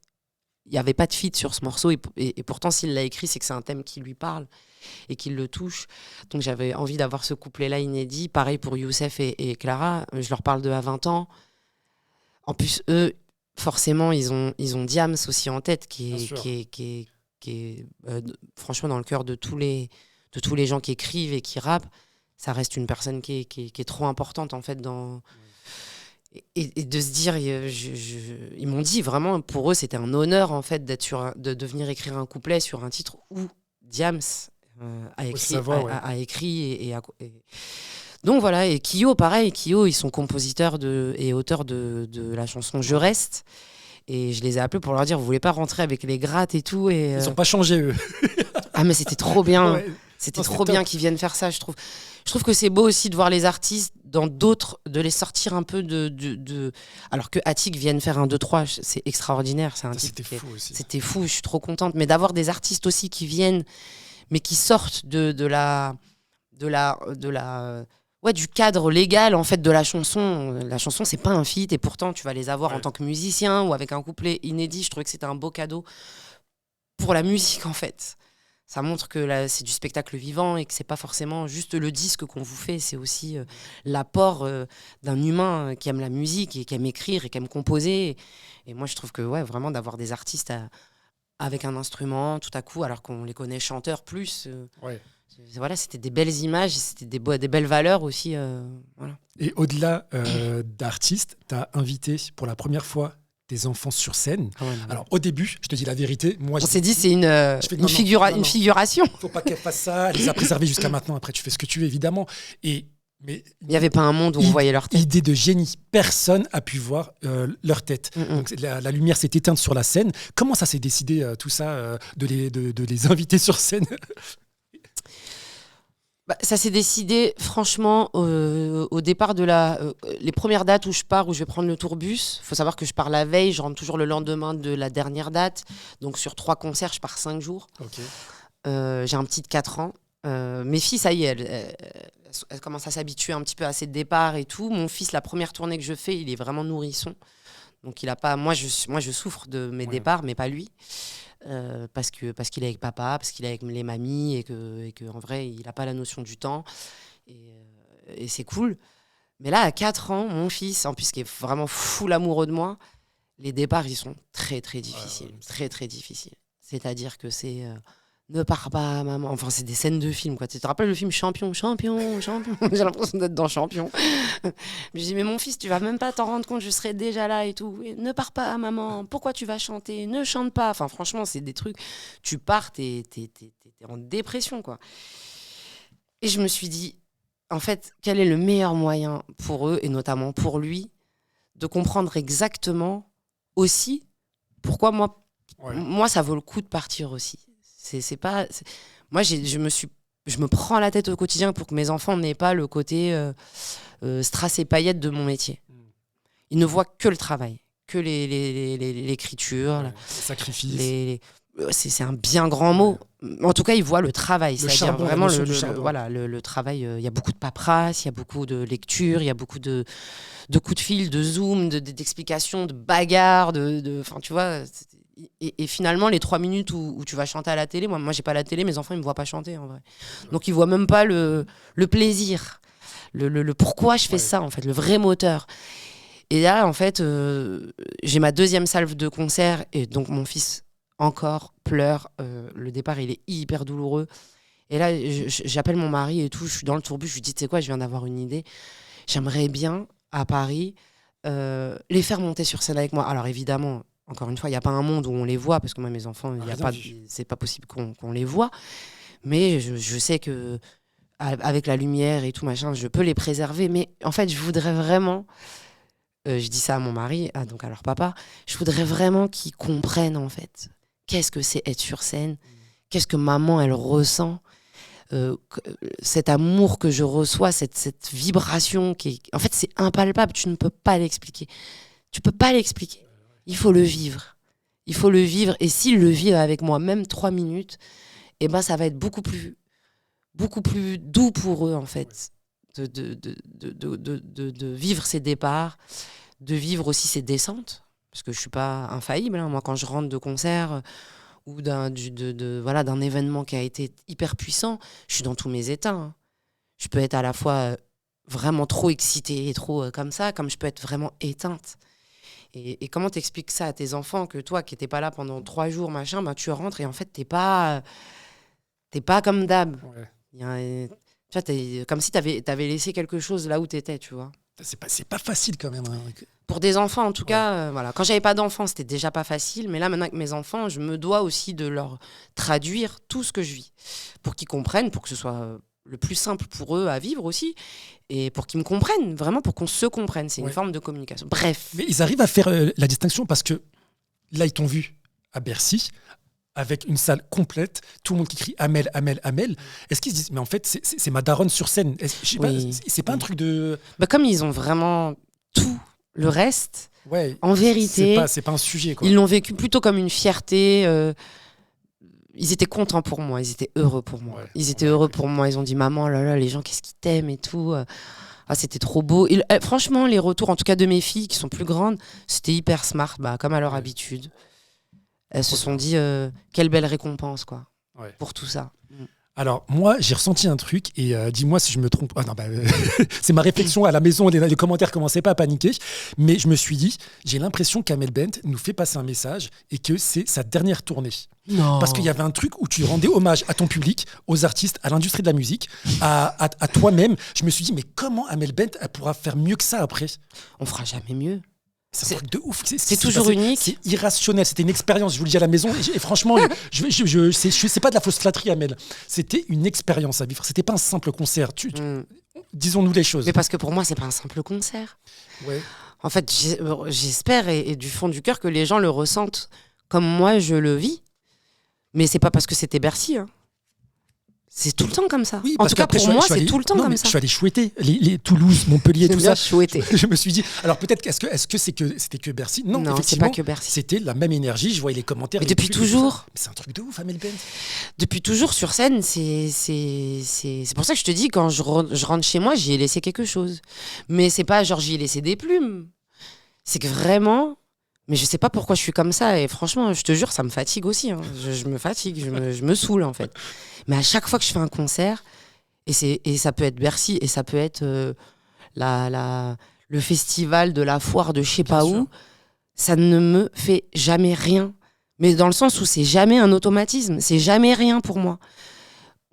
il n'y avait pas de feat sur ce morceau. Et pourtant, s'il l'a écrit, c'est que c'est un thème qui lui parle et qui le touche. Donc j'avais envie d'avoir ce couplet-là inédit. Pareil pour Youssef et Clara. Je leur parle d'eux à 20 ans. En plus, eux, forcément, ils ont Diams aussi en tête, qui est franchement dans le cœur de tous les gens qui écrivent et qui rappent. Ça reste une personne qui est trop importante, en fait, dans... Et de se dire, ils m'ont dit vraiment, pour eux, c'était un honneur, en fait, de venir écrire un couplet sur un titre où Diams a écrit. Donc voilà, et Kyo, pareil, ils sont compositeurs et auteurs de la chanson Je reste. Et je les ai appelés pour leur dire, vous voulez pas rentrer avec les grattes et tout Ils n'ont pas changé, eux. Ah, mais c'était trop bien. Ouais. C'était trop bien qu'ils viennent faire ça, je trouve. Je trouve que c'est beau aussi de voir les artistes dans d'autres, de les sortir un peu de... Alors que Attic vienne faire un 2-3, c'est extraordinaire. C'était fou aussi. C'était fou, je suis trop contente. Mais d'avoir des artistes aussi qui viennent, mais qui sortent du cadre légal, en fait, de la chanson. La chanson, c'est pas un feat, et pourtant, tu vas les avoir en tant que musicien ou avec un couplet inédit. Je trouvais que c'était un beau cadeau pour la musique, en fait. Ça montre que c'est du spectacle vivant et que c'est pas forcément juste le disque qu'on vous fait, c'est aussi l'apport d'un humain qui aime la musique et qui aime écrire et qui aime composer. Et moi, je trouve que vraiment d'avoir des artistes avec un instrument tout à coup, alors qu'on les connaît chanteurs plus, voilà, c'était des belles images, c'était des belles valeurs aussi. Voilà. Et au-delà d'artistes, tu as invité pour la première fois des enfants sur scène. Alors au début, je te dis la vérité, moi on s'est dit c'est une figuration. Faut pas qu'elle fasse ça, elle les a préservés jusqu'à maintenant, après tu fais ce que tu veux évidemment. Mais il n'y avait pas un monde où on voyait leur tête. Idée de génie, personne a pu voir leur tête. Donc, la lumière s'est éteinte sur la scène. Comment ça s'est décidé tout ça, de les inviter sur scène? Ça s'est décidé, franchement, au départ de les premières dates où je vais prendre le tourbus. Il faut savoir que je pars la veille, je rentre toujours le lendemain de la dernière date. Donc sur 3 concerts, je pars 5 jours. Okay. J'ai un petit de 4 ans. Mes filles, ça y est, elles commencent à s'habituer un petit peu à ces départs et tout. Mon fils, la première tournée que je fais, il est vraiment nourrisson. Donc il a pas... Moi, je souffre de mes départs, mais pas lui. Parce qu'il est avec papa, parce qu'il est avec les mamies et que en vrai il n'a pas la notion du temps et c'est cool. Mais là à 4 ans, mon fils, en plus qui est vraiment fou l'amoureux de moi, les départs ils sont très très difficiles, très très difficiles. C'est-à-dire que c'est ne pars pas maman, enfin c'est des scènes de film quoi. Tu te rappelles le film Champion j'ai l'impression d'être dans Champion. Je dis mais mon fils tu vas même pas t'en rendre compte, je serai déjà là et tout. Et, ne pars pas maman, pourquoi tu vas chanter, ne chante pas. Enfin franchement c'est des trucs, tu pars t'es en dépression quoi. Et je me suis dit en fait quel est le meilleur moyen pour eux et notamment pour lui de comprendre exactement aussi pourquoi moi ça vaut le coup de partir aussi. Moi, je me prends la tête au quotidien pour que mes enfants n'aient pas le côté strass et paillettes de mon métier. Ils ne voient que le travail, que l'écriture, le sacrifice. C'est un bien grand mot. En tout cas, ils voient le travail. C'est-à-dire vraiment le travail. Il y a beaucoup de paperasse, il y a beaucoup de lecture, il y a beaucoup de coups de fil, de zoom, d'explications, de bagarres, enfin, tu vois. Et finalement, les 3 minutes où tu vas chanter à la télé, moi j'ai pas la télé, mes enfants ils me voient pas chanter en vrai. Donc ils voient même pas le plaisir, le pourquoi je fais ça en fait, le vrai moteur. Et là en fait, j'ai ma 2e salve de concert et donc mon fils encore pleure. Le départ il est hyper douloureux. Et là j'appelle mon mari et tout, je suis dans le tourbus, je lui dis tu sais quoi, je viens d'avoir une idée. j'aimerais bien, à Paris, les faire monter sur scène avec moi. Alors évidemment, encore une fois, il n'y a pas un monde où on les voit, parce que moi, mes enfants, c'est pas possible qu'on les voit. Mais je sais que avec la lumière et tout, machin, je peux les préserver. Mais en fait, je voudrais vraiment, je dis ça à mon mari, donc à leur papa, je voudrais vraiment qu'ils comprennent, en fait, qu'est-ce que c'est être sur scène, qu'est-ce que maman, elle ressent. Cet amour que je reçois, cette vibration en fait, c'est impalpable, tu ne peux pas l'expliquer. Tu peux pas l'expliquer. Il faut le vivre. Il faut le vivre. Et s'ils le vivent avec moi, même 3 minutes, eh ben, ça va être beaucoup plus doux pour eux, en fait, de vivre ces départs, de vivre aussi ces descentes. Parce que je suis pas infaillible. Moi, quand je rentre de concert ou d'un événement qui a été hyper puissant, je suis dans tous mes états. Je peux être à la fois vraiment trop excitée et trop comme ça, comme je peux être vraiment éteinte. Et comment t'expliques ça à tes enfants, que toi, qui n'étais pas là pendant 3 jours, machin, ben, tu rentres et en fait, t'es pas comme d'hab. Ouais. Tu vois, t'es comme si t'avais laissé quelque chose là où t'étais, tu vois. C'est pas facile quand même. Pour des enfants, en tout cas, voilà. Quand j'avais pas d'enfants, c'était déjà pas facile. Mais là, maintenant avec mes enfants, je me dois aussi de leur traduire tout ce que je vis. Pour qu'ils comprennent, pour que ce soit le plus simple pour eux à vivre aussi. Et pour qu'ils me comprennent, vraiment, pour qu'on se comprenne. C'est une forme de communication. Bref. Mais ils arrivent à faire la distinction parce que là, ils t'ont vu à Bercy, avec une salle complète, tout le monde qui crie Amel, Amel, Amel. Est-ce qu'ils se disent, mais en fait, c'est ma daronne sur scène. C'est pas un truc de... Comme ils ont vraiment tout le reste, en vérité... C'est pas un sujet, quoi. Ils l'ont vécu plutôt comme une fierté. Ils étaient contents pour moi, ils étaient heureux pour moi. Ils étaient heureux pour moi, ils ont dit, maman, là, les gens, qu'est-ce qu'ils t'aiment et tout. C'était trop beau. Franchement, les retours, en tout cas de mes filles, qui sont plus grandes, c'était hyper smart, comme à leur habitude. Elles se sont dit quelle belle récompense pour tout ça. Alors moi j'ai ressenti un truc et dis-moi si je me trompe. C'est ma réflexion à la maison, les commentaires commençaient pas à paniquer, mais je me suis dit, j'ai l'impression qu'Amel Bent nous fait passer un message et que c'est sa dernière tournée. Non. Parce qu'il y avait un truc où tu rendais hommage à ton public, aux artistes, à l'industrie de la musique, à toi-même. Je me suis dit, mais comment Amel Bent elle pourra faire mieux que ça après ? On fera jamais mieux. C'est un truc de ouf. C'est toujours unique. C'est irrationnel. C'était une expérience. Je vous le dis à la maison. Et franchement, c'est pas de la fausse flatterie, Amel. C'était une expérience à vivre. C'était pas un simple concert. Disons-nous les choses. Mais parce que pour moi, c'est pas un simple concert. Ouais. En fait, j'espère et du fond du cœur que les gens le ressentent comme moi je le vis. Mais c'est pas parce que c'était Bercy. C'est tout le temps comme ça. Oui, en tout cas, pour moi, c'est tout le temps comme ça. Je suis allé chouetter les Toulouse, Montpellier, tout ça. Chouetter. Je me suis dit, alors peut-être est-ce que c'était que Bercy ? Non, c'est pas que Bercy. C'était la même énergie. Je voyais les commentaires. Mais depuis toujours. C'est un truc de ouf, Amel Bent. Depuis toujours sur scène, c'est pour ça que je te dis, quand je rentre chez moi, j'y ai laissé quelque chose. Mais c'est pas genre j'y ai laissé des plumes. C'est que vraiment. Mais je sais pas pourquoi je suis comme ça. Et franchement, je te jure, ça me fatigue aussi. Je me fatigue, je me saoule en fait. Mais à chaque fois que je fais un concert, et ça peut être Bercy, et ça peut être le festival de la foire de je sais pas où, ça ne me fait jamais rien. Mais dans le sens où c'est jamais un automatisme. C'est jamais rien pour moi.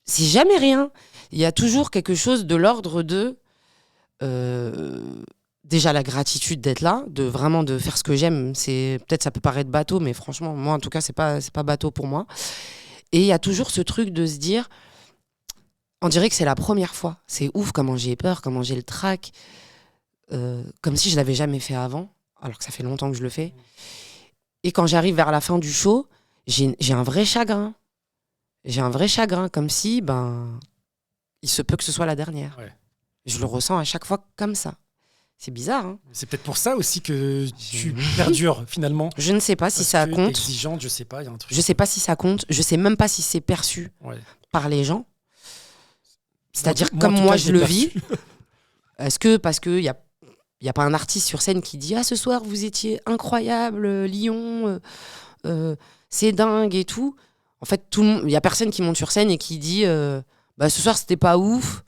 C'est jamais rien. Il y a toujours quelque chose de l'ordre de... déjà la gratitude d'être là, de vraiment de faire ce que j'aime. Peut-être ça peut paraître bateau, mais franchement, moi en tout cas, c'est pas bateau pour moi. Et il y a toujours ce truc de se dire, on dirait que c'est la première fois. C'est ouf comment j'ai peur, comment j'ai le trac, comme si je l'avais jamais fait avant, alors que ça fait longtemps que je le fais. Et quand j'arrive vers la fin du show, j'ai un vrai chagrin. J'ai un vrai chagrin, comme si, il se peut que ce soit la dernière. Ouais. Je le ressens à chaque fois comme ça. C'est bizarre, hein. C'est peut-être pour ça aussi que tu perdures finalement. Je ne sais pas si ça compte. Exigeante, je sais pas, il y a un truc. Je sais pas si ça compte. Je sais même pas si c'est perçu par les gens. C'est-à-dire comme moi je le vis. Est-ce que parce que y a pas un artiste sur scène qui dit ce soir vous étiez incroyable, Lyon, c'est dingue et tout. En fait, il y a personne qui monte sur scène et qui dit ce soir c'était pas ouf.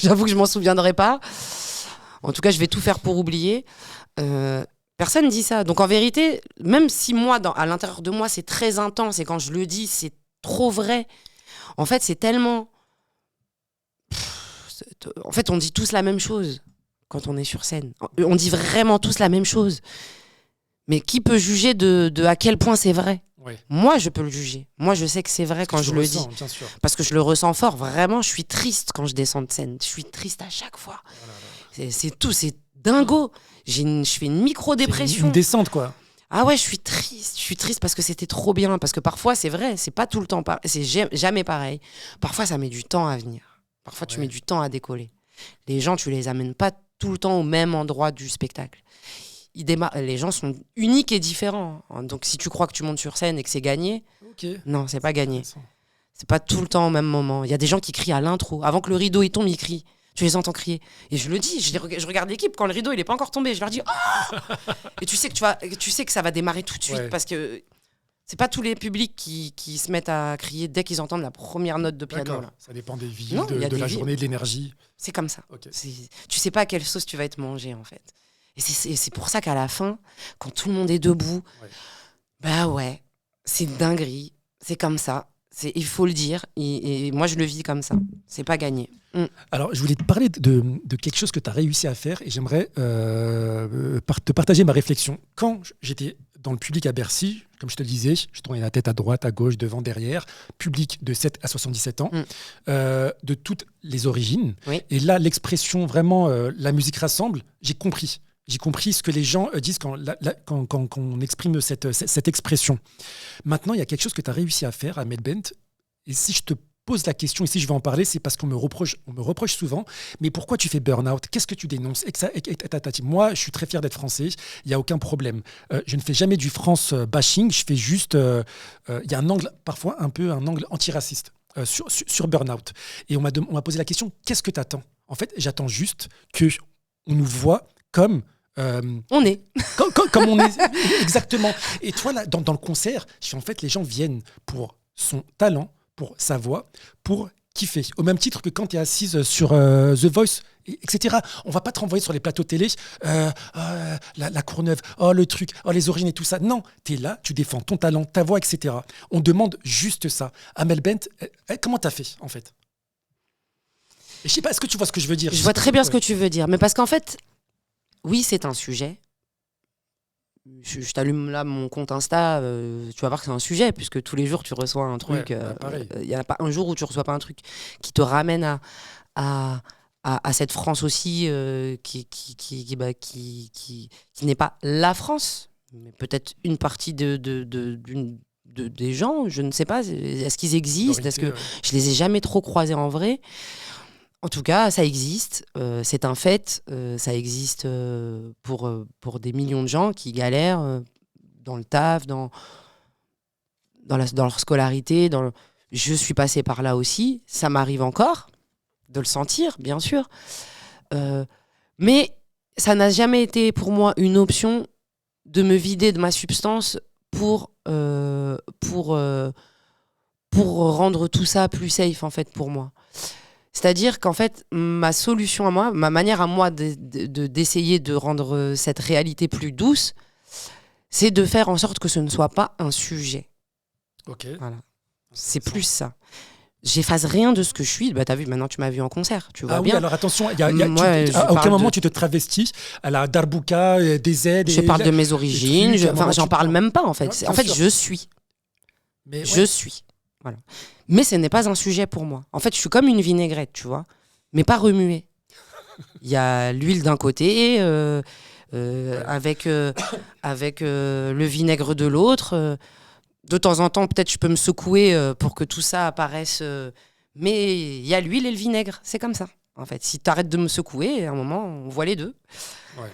J'avoue que je m'en souviendrai pas. En tout cas, je vais tout faire pour oublier. Personne dit ça. Donc en vérité, même si moi, à l'intérieur de moi, c'est très intense et quand je le dis, c'est trop vrai. En fait, c'est tellement... En fait, on dit tous la même chose. quand on est sur scène. On dit vraiment tous la même chose. Mais qui peut juger de à quel point c'est vrai ? Moi, je peux le juger. Moi, je sais que c'est vrai quand je le dis. Bien sûr. Parce que je le ressens fort. Vraiment, je suis triste quand je descends de scène. Je suis triste à chaque fois. C'est tout, c'est dingo. Je fais une micro-dépression. Une descente, quoi. Ah ouais, je suis triste. Je suis triste parce que c'était trop bien. Parce que parfois, c'est vrai, c'est pas tout le temps pareil. C'est jamais pareil. Parfois, ça met du temps à venir. Parfois, tu mets du temps à décoller. Les gens, tu les amènes pas tout le temps au même endroit du spectacle. Les gens sont uniques et différents. Donc, si tu crois que tu montes sur scène et que c'est gagné, non, c'est pas gagné. C'est pas tout le temps au même moment. Il y a des gens qui crient à l'intro. Avant que le rideau il tombe, ils crient. Tu les entends crier. Et je le dis, je regarde l'équipe quand le rideau il est pas encore tombé. Je leur dis oh et tu sais que ça va démarrer tout de suite parce que c'est pas tous les publics qui se mettent à crier dès qu'ils entendent la première note de piano. Là. Ça dépend des villes, de la journée, de l'énergie. C'est comme ça. Tu sais pas à quelle sauce tu vas être mangé en fait. Et c'est pour ça qu'à la fin, quand tout le monde est debout, bah ouais, c'est une dinguerie. C'est comme ça. Il faut le dire. Et moi, je le vis comme ça. C'est pas gagné. Alors, je voulais te parler de quelque chose que tu as réussi à faire et j'aimerais te partager ma réflexion. Quand j'étais dans le public à Bercy, comme je te le disais, je tournais la tête à droite, à gauche, devant, derrière, public de 7 à 77 ans, de toutes les origines. Oui. Et là, l'expression vraiment « la musique rassemble », j'ai compris. J'ai compris ce que les gens disent quand on exprime cette expression. Maintenant, il y a quelque chose que tu as réussi à faire, Amel Bent. Et si je te pose la question, et si je vais en parler, c'est parce qu'on me reproche souvent, mais pourquoi tu fais burn-out ? Qu'est-ce que tu dénonces ? Moi, je suis très fier d'être français, il n'y a aucun problème. Je ne fais jamais du France bashing, je fais juste... Il y a un angle, parfois un angle antiraciste sur burn-out. Et on m'a posé la question, qu'est-ce que tu attends ? En fait, j'attends juste qu'on nous voit comme... on est. Comme on est, exactement. Et toi, là, dans le concert, en fait, les gens viennent pour son talent, pour sa voix, pour kiffer. Au même titre que quand tu es assise sur The Voice, etc. On va pas te renvoyer sur les plateaux télé, la Courneuve, le truc, les origines et tout ça. Non, tu es là, tu défends ton talent, ta voix, etc. On demande juste ça. Amel Bent, comment tu as fait, en fait ? Je sais pas, est-ce que tu vois ce que je veux dire ? Je vois très bien ce que tu veux dire. Mais parce qu'en fait, oui, c'est un sujet. Je t'allume là mon compte Insta, tu vas voir que c'est un sujet, puisque tous les jours tu reçois un truc. Il n'y a pas un jour où tu ne reçois pas un truc qui te ramène à cette France aussi qui n'est pas la France, mais peut-être une partie des gens, je ne sais pas. Est-ce qu'ils existent ? Est-ce que je les ai jamais trop croisés en vrai ? En tout cas, ça existe, c'est un fait, ça existe pour des millions de gens qui galèrent dans le taf, dans leur scolarité. Je suis passée par là aussi, ça m'arrive encore de le sentir, bien sûr. Mais ça n'a jamais été pour moi une option de me vider de ma substance pour rendre tout ça plus safe, en fait, pour moi. C'est-à-dire qu'en fait, ma solution à moi, ma manière à moi d'essayer de rendre cette réalité plus douce, c'est de faire en sorte que ce ne soit pas un sujet. Ok. Voilà. C'est plus ça. J'efface rien de ce que je suis. Bah, t'as vu, maintenant tu m'as vu en concert. Tu vois bien. Oui, alors attention, à aucun moment tu te travestis à la Darbuka, des aides. Je parle de mes origines. J'en parle même pas en fait. En fait, je suis. Je suis. Voilà. Mais ce n'est pas un sujet pour moi. En fait, je suis comme une vinaigrette, tu vois, mais pas remuée. Il y a l'huile d'un côté, avec le vinaigre de l'autre. De temps en temps, peut-être je peux me secouer pour que tout ça apparaisse. Mais il y a l'huile et le vinaigre. C'est comme ça, en fait. Si tu arrêtes de me secouer, à un moment, on voit les deux. Ouais.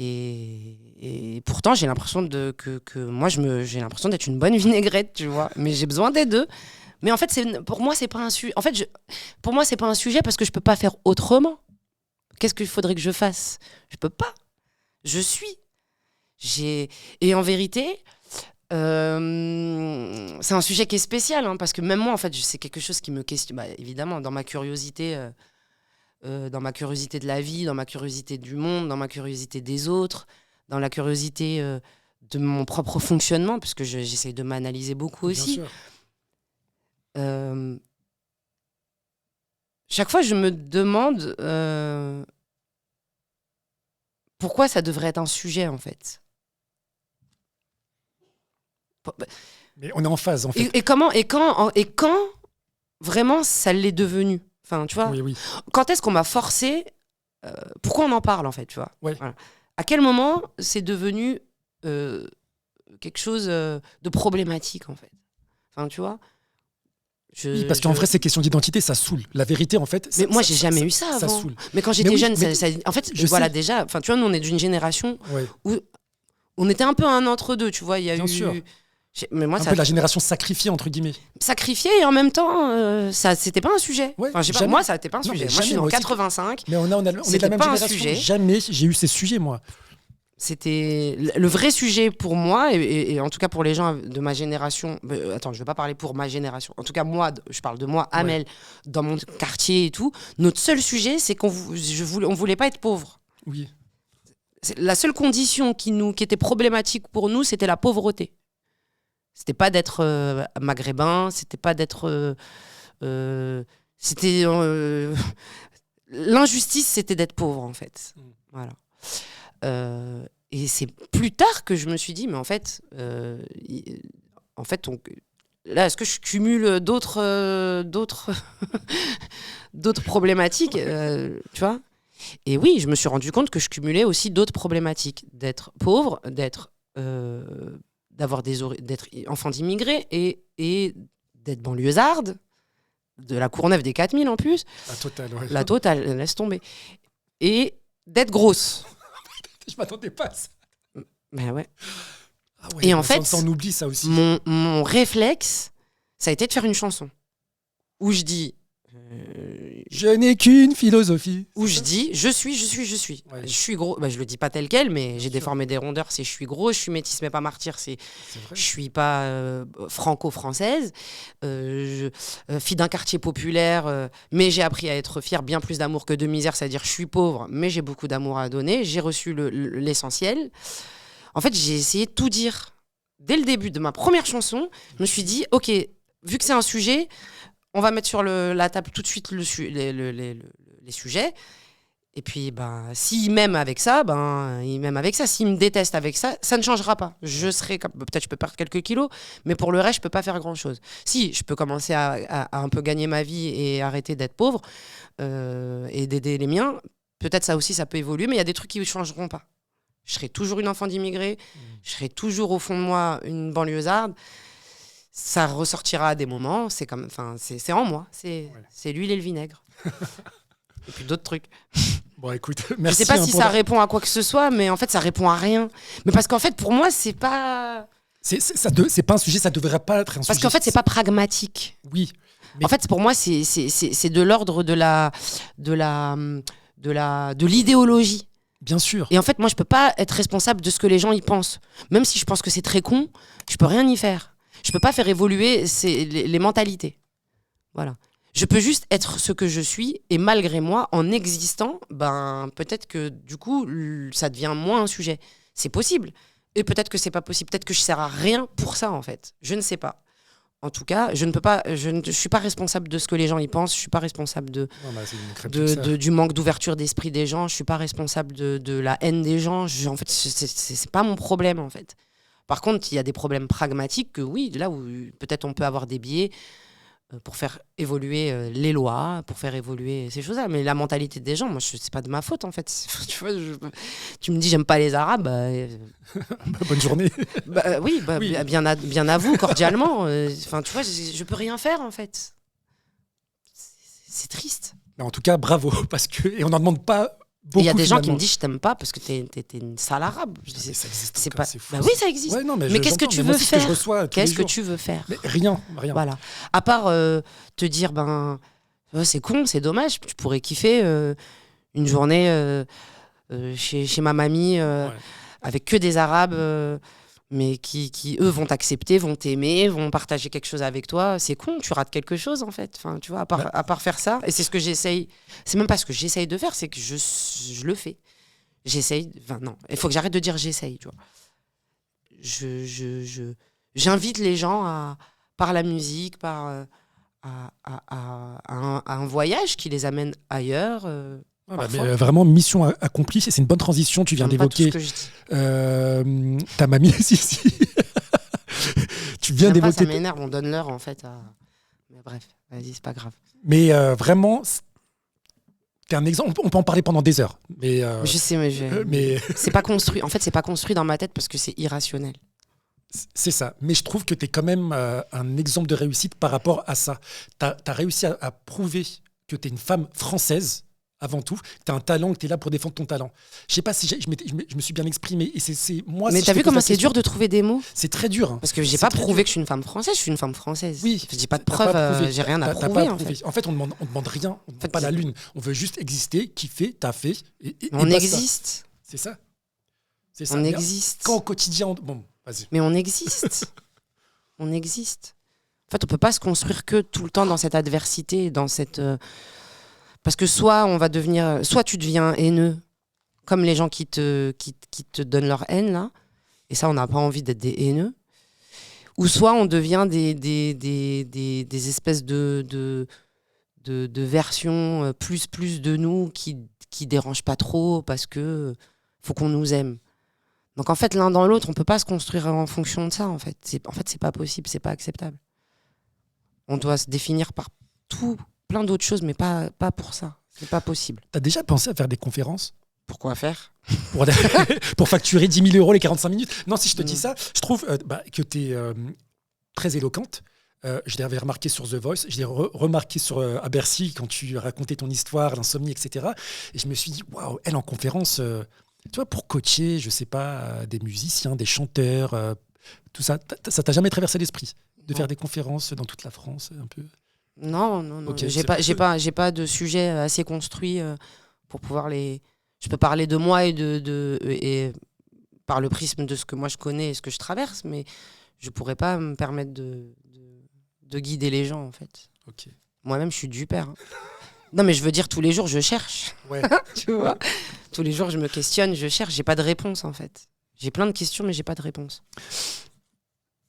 Et pourtant, j'ai l'impression j'ai l'impression d'être une bonne vinaigrette, tu vois. Mais j'ai besoin des deux. Mais en fait, pour moi, c'est pas un sujet. En fait, pour moi, c'est pas un sujet parce que je peux pas faire autrement. Qu'est-ce qu'il faudrait que je fasse ? Je peux pas. Je suis. Et en vérité, c'est un sujet qui est spécial, hein, parce que même moi, en fait, c'est quelque chose qui me questionne. Bah, évidemment, dans ma curiosité. Dans ma curiosité de la vie, dans ma curiosité du monde, dans ma curiosité des autres, dans la curiosité de mon propre fonctionnement, puisque j'essaye de m'analyser beaucoup aussi. chaque fois, je me demande pourquoi ça devrait être un sujet, en fait. Mais on est en phase, en fait. Et quand vraiment ça l'est devenu. Enfin, tu vois, Oui. quand est-ce qu'on m'a forcé pourquoi on en parle, en fait, tu vois. Ouais. Voilà. À quel moment c'est devenu quelque chose de problématique, en fait. Enfin, tu vois. Oui, parce qu'en vrai, ces questions d'identité, ça saoule. La vérité, en fait. Mais moi, j'ai jamais eu ça avant. Ça saoule. Mais quand j'étais jeune, en fait, voilà, sais. déjà, enfin, tu vois, nous, on est d'une génération Ouais. où on était un peu un entre-deux, tu vois. Il y a Bien eu. sûr. Mais moi, un peu la génération sacrifiée, entre guillemets. Sacrifiée et en même temps, ça, c'était pas un sujet. Ouais, enfin, pas, moi, ça n'était pas un non, sujet. Moi, jamais, je suis en 85. Mais on est de la même génération. Sujet. Jamais j'ai eu ces sujets, moi. C'était le vrai sujet pour moi, et en tout cas pour les gens de ma génération. Attends, je vais pas parler pour ma génération. En tout cas, moi, je parle de moi, Amel, dans mon quartier et tout. Notre seul sujet, c'est on voulait pas être pauvre. Oui. La seule condition qui était problématique pour nous, c'était la pauvreté. C'était pas d'être maghrébin, c'était pas d'être. C'était l'injustice, c'était d'être pauvre, en fait. Voilà. Et c'est plus tard que je me suis dit, mais en fait, là, est-ce que je cumule d'autres problématiques, tu vois ? Et oui, je me suis rendu compte que je cumulais aussi d'autres problématiques, d'être pauvre, d'être enfant d'immigrés et d'être banlieusarde, de la Courneuve des 4000 en plus. La totale, laisse tomber. Et d'être grosse. Je m'attendais pas à ça. Ben ouais. Ah ouais, et en fait, on oublie ça aussi. Mon réflexe, ça a été de faire une chanson où je dis je n'ai qu'une philosophie. Où je dis je suis. Ouais. Je suis gros. Je le dis pas tel quel, mais j'ai déformé des rondeurs. C'est je suis gros. Je suis métisse mais pas martyr. C'est je suis pas franco-française. Fille d'un quartier populaire, mais j'ai appris à être fière. Bien plus d'amour que de misère. C'est-à-dire je suis pauvre, mais j'ai beaucoup d'amour à donner. J'ai reçu l'essentiel. En fait, j'ai essayé de tout dire. Dès le début de ma première chanson, je me suis dit, ok, vu que c'est un sujet, on va mettre sur la table tout de suite les sujets. Et puis, s'il m'aime avec ça, il m'aime avec ça. S'il me déteste avec ça, ça ne changera pas. Peut-être je peux perdre quelques kilos, mais pour le reste, je peux pas faire grand-chose. Si, je peux commencer à un peu gagner ma vie et arrêter d'être pauvre et d'aider les miens. Peut-être ça aussi, ça peut évoluer, mais il y a des trucs qui ne changeront pas. Je serai toujours une enfant d'immigré, je serai toujours au fond de moi une banlieusarde. Ça ressortira à des moments, c'est en moi, c'est l'huile et le vinaigre. Et puis d'autres trucs. Bon, écoute, merci. Je sais pas si ça répond à quoi que ce soit, mais en fait, ça répond à rien. Mais parce qu'en fait, pour moi, c'est pas... C'est pas un sujet, ça devrait pas être un sujet. Parce qu'en fait, c'est pas pragmatique. Oui. Mais... En fait, pour moi, c'est de l'ordre de l'idéologie. Bien sûr. Et en fait, moi, je peux pas être responsable de ce que les gens y pensent. Même si je pense que c'est très con, je peux rien y faire. Je peux pas faire évoluer les mentalités. Voilà. Je peux juste être ce que je suis, et malgré moi, en existant, peut-être que du coup, ça devient moins un sujet. C'est possible. Et peut-être que c'est pas possible. Peut-être que je sers à rien pour ça, en fait. Je ne sais pas. En tout cas, je suis pas responsable de ce que les gens y pensent. Je suis pas responsable du manque d'ouverture d'esprit des gens. Je suis pas responsable de la haine des gens. En fait, c'est pas mon problème, en fait. Par contre, il y a des problèmes pragmatiques que oui, là où peut-être on peut avoir des biais pour faire évoluer les lois, pour faire évoluer ces choses-là. Mais la mentalité des gens, moi, c'est pas de ma faute, en fait. Tu vois, tu me dis, j'aime pas les Arabes. Bonne journée. Oui. Bien à vous, cordialement. Tu vois, je peux rien faire, en fait. C'est triste. Mais en tout cas, bravo. Et on n'en demande pas... Il y a des gens qui me disent je t'aime pas parce que t'es une sale arabe. Ça existe. C'est pas. C'est fou, oui, ça existe. Ouais, non, mais qu'est-ce que tu veux faire ? Qu'est-ce que tu veux faire ? Mais rien. Voilà. À part te dire c'est con, c'est dommage. Tu pourrais kiffer une journée chez ma mamie avec que des Arabes. Mais qui eux vont t'accepter, vont t'aimer, vont partager quelque chose avec toi. C'est con, tu rates quelque chose en fait. Enfin, tu vois, à part faire ça. Et c'est ce que j'essaye. C'est même pas ce que j'essaye de faire, c'est que je le fais. J'essaye. Non, il faut que j'arrête de dire j'essaye. Tu vois. J'invite les gens par la musique, par à un voyage qui les amène ailleurs. Mais vraiment, mission accomplie. C'est une bonne transition. Tu viens d'évoquer ta mamie. Si. Tu viens d'évoquer. Ça m'énerve, on donne l'heure en fait. Mais bref, vas-y, c'est pas grave. Mais vraiment, t'es un exemple. On peut en parler pendant des heures. Mais je sais, mais c'est pas construit. En fait, c'est pas construit dans ma tête parce que c'est irrationnel. C'est ça. Mais je trouve que t'es quand même un exemple de réussite par rapport à ça. T'as réussi à prouver que t'es une femme française. Avant tout, tu as un talent, que tu es là pour défendre ton talent. Je sais pas si je me suis bien exprimé. Et c'est moi. Mais si t'as vu comment c'est dur de trouver des mots ? C'est très dur. Parce que j'ai pas prouvé que je suis une femme française. Je suis une femme française. Oui. J'ai pas de preuve. J'ai rien à prouver. En fait, on demande rien. On demande pas la lune. On veut juste exister, kiffer, taffer. On existe. C'est ça. On existe. Quand au quotidien, bon, vas-y. Mais on existe. On existe. En fait, on peut pas se construire que tout le temps dans cette adversité, dans cette. Parce que soit tu deviens haineux, comme les gens qui te donnent leur haine, là, et ça, on n'a pas envie d'être des haineux, ou soit on devient des espèces de versions plus de nous qui dérangent pas trop, parce que faut qu'on nous aime. Donc en fait, l'un dans l'autre, on peut pas se construire en fonction de ça, en fait. C'est pas possible, c'est pas acceptable. On doit se définir par plein d'autres choses, mais pas pour ça. C'est pas possible. T'as déjà pensé à faire des conférences ? Pourquoi faire ? Pour facturer 10 000 € les 45 minutes ? Non, si je te dis ça, je trouve que t'es très éloquente. Je l'avais remarqué sur The Voice, je l'ai remarqué à Bercy quand tu racontais ton histoire, l'insomnie, etc. Et je me suis dit, waouh, elle en conférence, tu vois, pour coacher, je sais pas, des musiciens, des chanteurs, tout ça, ça t'a jamais traversé l'esprit de faire des conférences dans toute la France, un peu ? Non. Okay, j'ai pas de sujet assez construit pour pouvoir les. Je peux parler de moi et par le prisme de ce que moi je connais et ce que je traverse, mais je pourrais pas me permettre de guider les gens en fait. Okay. Moi-même, je suis du père. Hein. Non, mais je veux dire, tous les jours, je cherche. Ouais. Tu vois ? Tous les jours, je me questionne, je cherche. J'ai pas de réponse en fait. J'ai plein de questions, mais j'ai pas de réponse.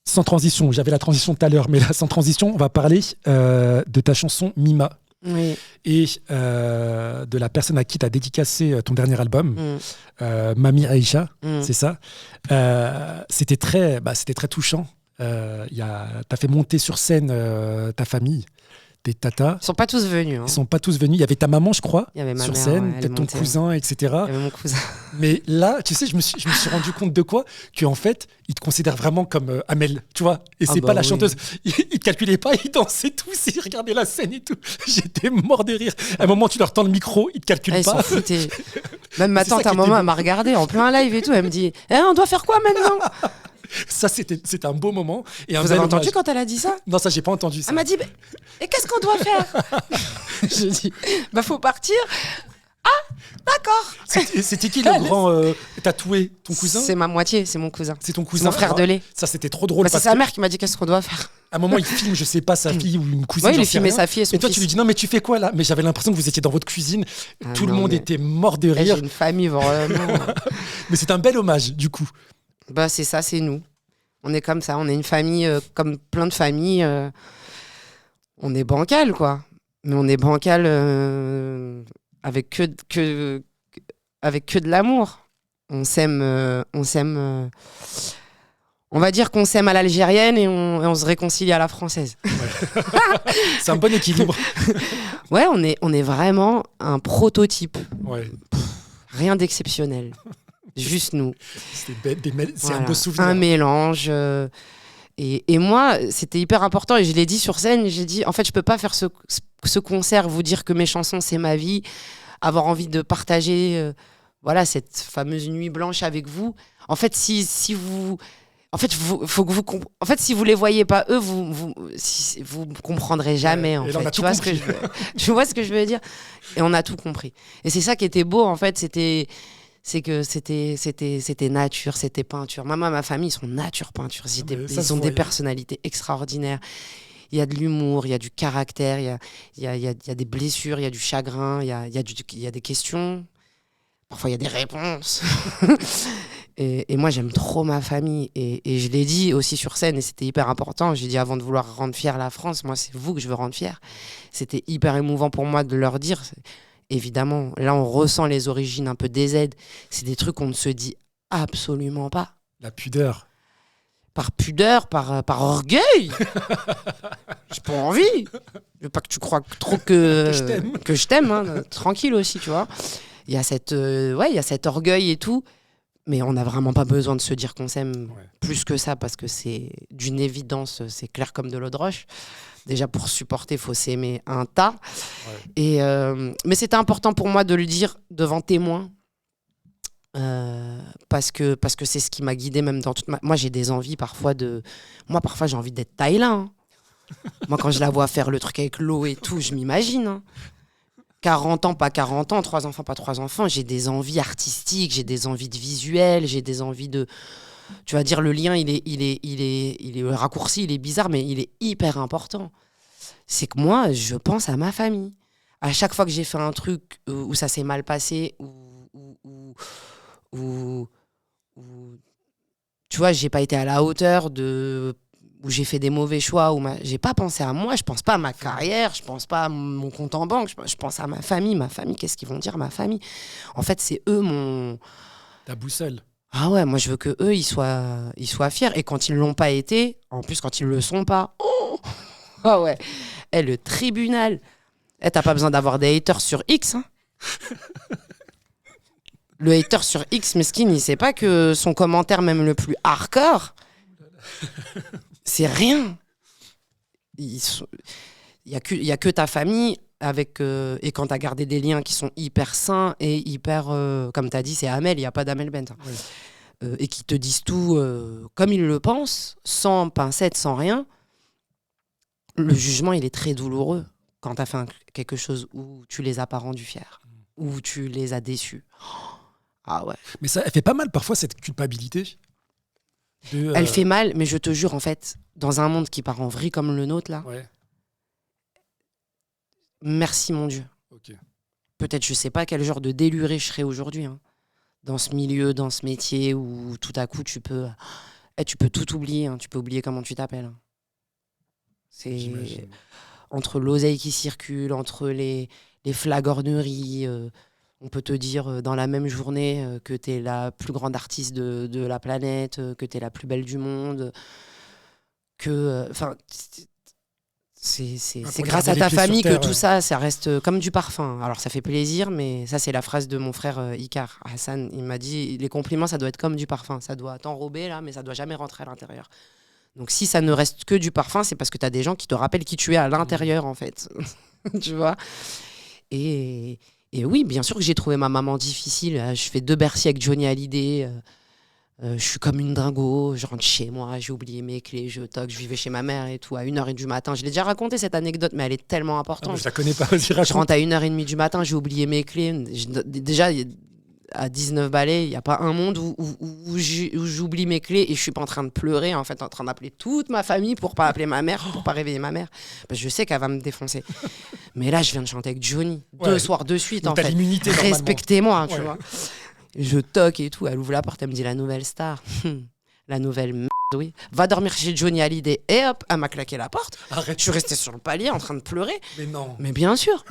Sans transition, j'avais la transition tout à l'heure, mais là, sans transition, on va parler de ta chanson Mima. Oui. Et de la personne à qui tu as dédicacé ton dernier album, Mami Aïcha, c'est ça. C'était très touchant. T'as fait monter sur scène ta famille, tes tatas. Ils sont pas tous venus. Hein. Ils sont pas tous venus. Il y avait ta maman, je crois, sur scène, ouais, peut-être ton cousin, etc. Il y avait mon cousin. Mais là, tu sais, je me suis rendu compte de quoi ? Qu'en fait, ils te considèrent vraiment comme Amel, tu vois. Et c'est pas la chanteuse. Ils te calculaient pas, ils dansaient tous, ils regardaient la scène et tout. J'étais mort de rire. À un moment, tu leur tends le micro, ils te calculent pas. Ils s'en foutaient. Même ma tante, à un moment, elle m'a regardé en plein live et tout. Elle me dit on doit faire quoi maintenant ? Ça, c'était un beau moment. Et vous avez entendu quand elle a dit ça ? Non, ça, j'ai pas entendu ça. Elle m'a dit et qu'est-ce qu'on doit faire ? Je dis faut partir. Ah, d'accord. C'était qui le grand tatoué ? Ton cousin ? C'est ma moitié, c'est mon cousin. C'est ton cousin ? Mon frère de lait. Ça, c'était trop drôle. C'est sa mère qui m'a dit qu'est-ce qu'on doit faire. À un moment, il filme, je sais pas, sa fille ou une cousine. Oui, il filmait sa fille et son fils. Et toi, tu lui dis non, mais tu fais quoi là ? Mais j'avais l'impression que vous étiez dans votre cuisine. Tout le monde était mort de rire. J'ai une famille vraiment. Mais c'est un bel hommage, du coup. C'est ça, c'est nous. On est comme ça, on est une famille comme plein de familles. On est bancal, quoi. Mais on est bancal avec que de l'amour. On s'aime. On va dire qu'on s'aime à l'algérienne et on se réconcilie à la française. Ouais. C'est un bon équilibre. Ouais, on est vraiment un prototype. Ouais. Rien d'exceptionnel. Juste nous. C'est un beau souvenir. Un mélange. Et moi, c'était hyper important et je l'ai dit sur scène. J'ai dit, en fait, je peux pas faire ce concert, vous dire que mes chansons, c'est ma vie, avoir envie de partager cette fameuse nuit blanche avec vous. En fait, si vous... En fait, faut que en fait, si vous les voyez pas eux, vous comprendrez jamais. En fait, tu vois ce que je veux dire. Et on a tout compris. Et c'est ça qui était beau, en fait, c'est que c'était nature, c'était peinture. Ma famille, ils sont nature peinture. Ils ont des personnalités extraordinaires. Il y a de l'humour, il y a du caractère, il y a des blessures, il y a du chagrin, il y a des questions. Parfois, il y a des réponses. Et moi, j'aime trop ma famille. Et je l'ai dit aussi sur scène, et c'était hyper important. J'ai dit, avant de vouloir rendre fière la France, moi, c'est vous que je veux rendre fière. C'était hyper émouvant pour moi de leur dire. Évidemment, là, on ressent les origines un peu des aides. C'est des trucs qu'on ne se dit absolument pas. La pudeur. Par pudeur, par orgueil. J'ai pas envie. Je veux pas que tu crois trop que je t'aime. Hein. Tranquille aussi, tu vois. Il y a il y a cet orgueil et tout. Mais on n'a vraiment pas besoin de se dire qu'on s'aime plus que ça, parce que c'est d'une évidence, c'est clair comme de l'eau de roche. Déjà, pour supporter, il faut s'aimer un tas. Ouais. Mais c'était important pour moi de le dire devant témoins, parce que c'est ce qui m'a guidée même dans toute ma... Moi, j'ai des envies parfois de... Moi, parfois, j'ai envie d'être Thaïland. Hein. Moi, quand je la vois faire le truc avec l'eau et tout, je m'imagine. Hein. 40 ans, pas 40 ans, 3 enfants, pas 3 enfants, j'ai des envies artistiques, j'ai des envies de visuel, j'ai des envies de... Tu vas dire, le lien, il est raccourci, il est bizarre, mais il est hyper important. C'est que moi, je pense à ma famille. À chaque fois que j'ai fait un truc où ça s'est mal passé, où tu vois, j'ai pas été à la hauteur de... où j'ai fait des mauvais choix, j'ai pas pensé à moi, je pense pas à ma carrière, je pense pas à mon compte en banque, je pense à ma famille, qu'est-ce qu'ils vont dire, ma famille. En fait, c'est eux ta boussole. Ah ouais, moi je veux que eux ils soient fiers, et quand ils l'ont pas été, en plus quand ils le sont pas, ah ouais, le tribunal. T'as pas besoin d'avoir des haters sur X, hein. Le hater sur X, mesquine, il sait pas que son commentaire, même le plus hardcore, c'est rien. Il y a que ta famille avec et quand tu as gardé des liens qui sont hyper sains et hyper comme tu as dit, c'est Amel, il y a pas d'Amel Bent. Ouais. Et qui te disent tout comme ils le pensent, sans pincette, sans rien. Le jugement, il est très douloureux quand tu as fait quelque chose où tu les as pas rendus fiers, où tu les as déçus. Ah ouais. Mais ça, elle fait pas mal parfois, cette culpabilité. Elle fait mal, mais je te jure, en fait, dans un monde qui part en vrille comme le nôtre, là, merci mon Dieu. Okay. Peut-être, je sais pas quel genre de déluré je serais aujourd'hui, hein, dans ce milieu, dans ce métier où tout à coup, tu peux tout oublier, hein, tu peux oublier comment tu t'appelles. Hein. C'est entre l'oseille qui circule, entre les flagorneries... on peut te dire dans la même journée que tu es la plus grande artiste de la planète, que tu es la plus belle du monde, que c'est grâce à ta famille que tout ça reste comme du parfum. Alors ça fait plaisir, mais ça c'est la phrase de mon frère Icar, Hassan. Il m'a dit, les compliments ça doit être comme du parfum, ça doit t'enrober là, mais ça doit jamais rentrer à l'intérieur. Donc si ça ne reste que du parfum, c'est parce que tu as des gens qui te rappellent qui tu es à l'intérieur en fait. Tu vois. Et oui, bien sûr que j'ai trouvé ma maman difficile. Je fais 2 Bercy avec Johnny Hallyday. Je suis comme une dingo. Je rentre chez moi, j'ai oublié mes clés, je toque. Je vivais chez ma mère et tout, à 1h du matin. Je l'ai déjà raconté cette anecdote, mais elle est tellement importante. Je la connais pas, vas-y, raconte. Je rentre à 1h30 du matin, j'ai oublié mes clés. Déjà, à 19 balais, il n'y a pas un monde où j'oublie mes clés et je suis pas en train de pleurer, en fait, en train d'appeler toute ma famille pour pas appeler ma mère, pour pas réveiller ma mère. Parce que je sais qu'elle va me défoncer. Mais là, je viens de chanter avec Johnny, 2 soirs de suite, en fait. Respectez-moi, tu vois. Je toque et tout, elle ouvre la porte, elle me dit la nouvelle star. La nouvelle merde, oui. Va dormir chez Johnny Hallyday. Et hop, elle m'a claqué la porte. Arrête. Je suis restée sur le palier en train de pleurer. Mais non. Mais bien sûr.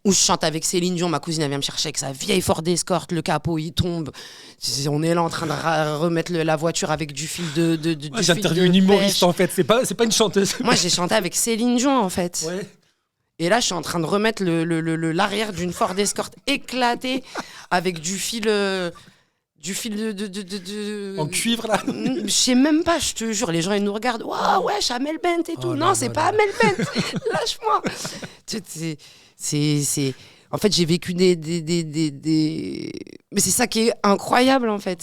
Où je chante avec Céline Dion, ma cousine elle vient me chercher avec sa vieille Ford Escort, le capot il tombe, on est là en train de remettre la voiture avec du fil de j'interviewe une humoriste en fait, c'est pas une chanteuse. Moi j'ai chanté avec Céline Dion en fait. Ouais. Et là je suis en train de remettre l'arrière d'une Ford Escort éclatée avec du fil de en cuivre là. Je sais même pas, je te jure, les gens ils nous regardent, waouh ouais, Amel Bent et tout. Non, c'est pas Amel Bent. Lâche-moi. En fait, j'ai vécu des... Mais c'est ça qui est incroyable, en fait.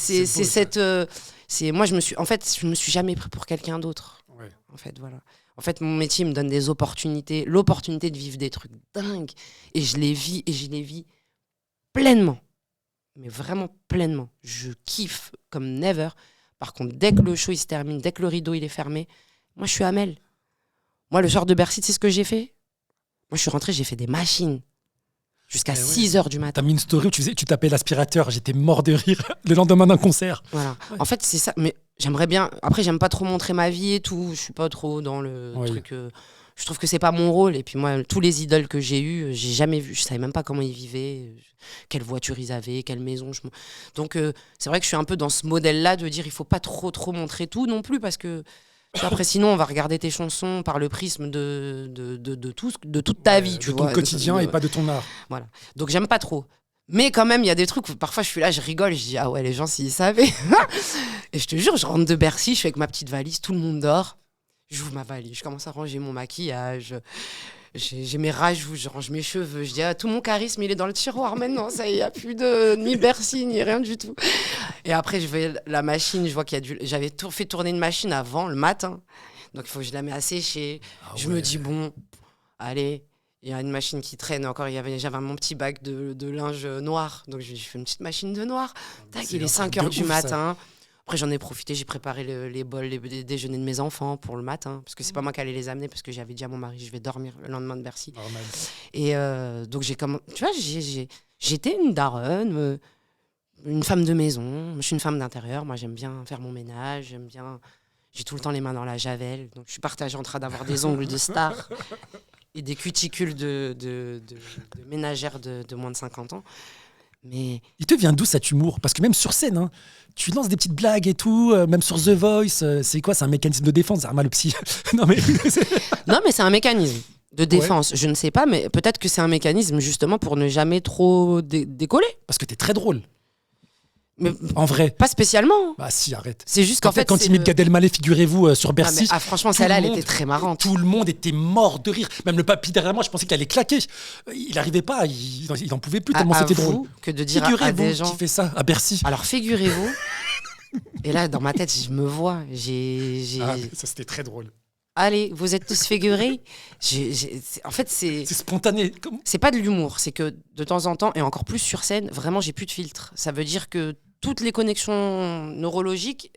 Moi, je me suis jamais pris pour quelqu'un d'autre. Ouais. En fait, voilà. En fait, mon métier me donne des opportunités, l'opportunité de vivre des trucs dingues. Et je les vis pleinement. Mais vraiment pleinement. Je kiffe comme never. Par contre, dès que le show il se termine, dès que le rideau il est fermé, moi, je suis Amel. Moi, le soir de Bercy, tu sais ce que j'ai fait ? Moi, je suis rentrée, j'ai fait des machines. jusqu'à 6h du matin. T'as mis une story où tu tapais l'aspirateur. J'étais mort de rire le lendemain d'un concert. Voilà. En fait, c'est ça. Mais j'aimerais bien. Après, j'aime pas trop montrer ma vie et tout. Je suis pas trop dans le truc. Je trouve que c'est pas mon rôle. Et puis moi, tous les idoles que j'ai eus, j'ai jamais vu. Je savais même pas comment ils vivaient, quelle voiture ils avaient, quelle maison. Donc, c'est vrai que je suis un peu dans ce modèle-là de dire il faut pas trop montrer tout non plus parce que. Après, sinon, on va regarder tes chansons par le prisme de toute ta vie. Tu vois, de ton quotidien et pas de ton art. Voilà. Donc, j'aime pas trop. Mais quand même, il y a des trucs où parfois je suis là, je rigole, je dis ah ouais, les gens, s'ils savaient. Et je te jure, je rentre de Bercy, je suis avec ma petite valise, tout le monde dort. J'ouvre ma valise, je commence à ranger mon maquillage. J'ai mes rajouts, je range mes cheveux. Je dis, tout mon charisme, il est dans le tiroir maintenant. Ça y est, il n'y a plus de ni Bercy, ni rien du tout. Et après, je vais la machine, je vois qu'il y a j'avais fait tourner une machine avant, le matin. Donc, il faut que je la mette à sécher. Je me dis, bon, allez, il y a une machine qui traîne encore. J'avais mon petit bac de linge noir. Donc, je fais une petite machine de noir. Tac, il est 5h du matin. Ça. Après, j'en ai profité, j'ai préparé les bols, les déjeuners de mes enfants pour le matin, parce que c'est pas moi qui allais les amener, parce que j'avais dit à mon mari, je vais dormir le lendemain de Bercy. Normal. Et donc, tu vois, j'étais une daronne, une femme de maison. Je suis une femme d'intérieur, moi j'aime bien faire mon ménage, j'ai tout le temps les mains dans la javel, donc je suis partagée en train d'avoir des ongles de star et des cuticules de ménagère de moins de 50 ans. Mais... Il te vient d'où cet humour ? Parce que même sur scène, hein, tu lances des petites blagues et tout, même sur The Voice, c'est quoi ? C'est un mécanisme de défense, c'est mal psy. Non, mais c'est un mécanisme de défense. Je ne sais pas, mais peut-être que c'est un mécanisme justement pour ne jamais trop décoller. Parce que t'es très drôle. Mais en vrai. Pas spécialement. Bah si, arrête. C'est juste qu'en fait, quand il met Gad Elmaleh, figurez-vous, sur Bercy. Franchement, celle-là, elle était très marrante. Tout le monde était mort de rire. Même le papy derrière moi, je pensais qu'il allait claquer. Il n'arrivait pas, il n'en pouvait plus tellement c'était drôle. Que de dire à des gens qui fait ça à Bercy. Alors figurez-vous. Et là, dans ma tête, je me vois. Ça c'était très drôle. Allez, vous êtes tous figurés. En fait, c'est spontané. C'est pas de l'humour, c'est que de temps en temps, et encore plus sur scène, vraiment, j'ai plus de filtre. Ça veut dire que toutes les connexions neurologiques,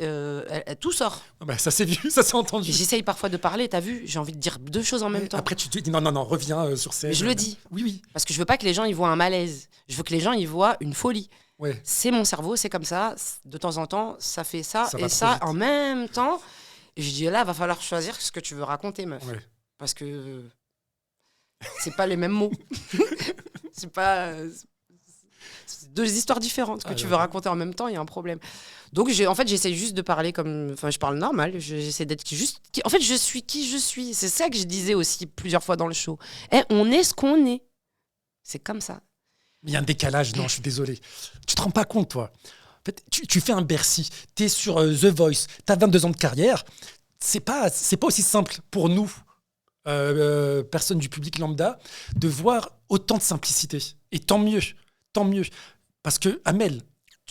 tout sort. Bah, ça s'est vu, ça s'est entendu. Et j'essaye parfois de parler, t'as vu, j'ai envie de dire deux choses en même temps. Après, tu te dis non, reviens sur scène. Mais je le dis. Oui. Parce que je veux pas que les gens y voient un malaise. Je veux que les gens y voient une folie. Ouais. C'est mon cerveau, c'est comme ça. De temps en temps, ça fait ça et ça en même temps. Et je dis là, va falloir choisir ce que tu veux raconter, meuf. Ouais. Parce que c'est pas les mêmes mots. C'est pas... C'est deux histoires différentes que tu veux raconter en même temps, il y a un problème. Donc j'essaie juste de parler comme... Enfin, je parle normal, j'essaie d'être juste... En fait, je suis qui je suis. C'est ça que je disais aussi plusieurs fois dans le show. On est ce qu'on est. C'est comme ça. Il y a un décalage, non, je suis désolé. Tu te rends pas compte, toi. En fait, tu fais un Bercy, tu es sur The Voice, tu as 22 ans de carrière. C'est pas aussi simple pour nous, personnes du public lambda, de voir autant de simplicité. Et tant mieux. Parce que, Amel,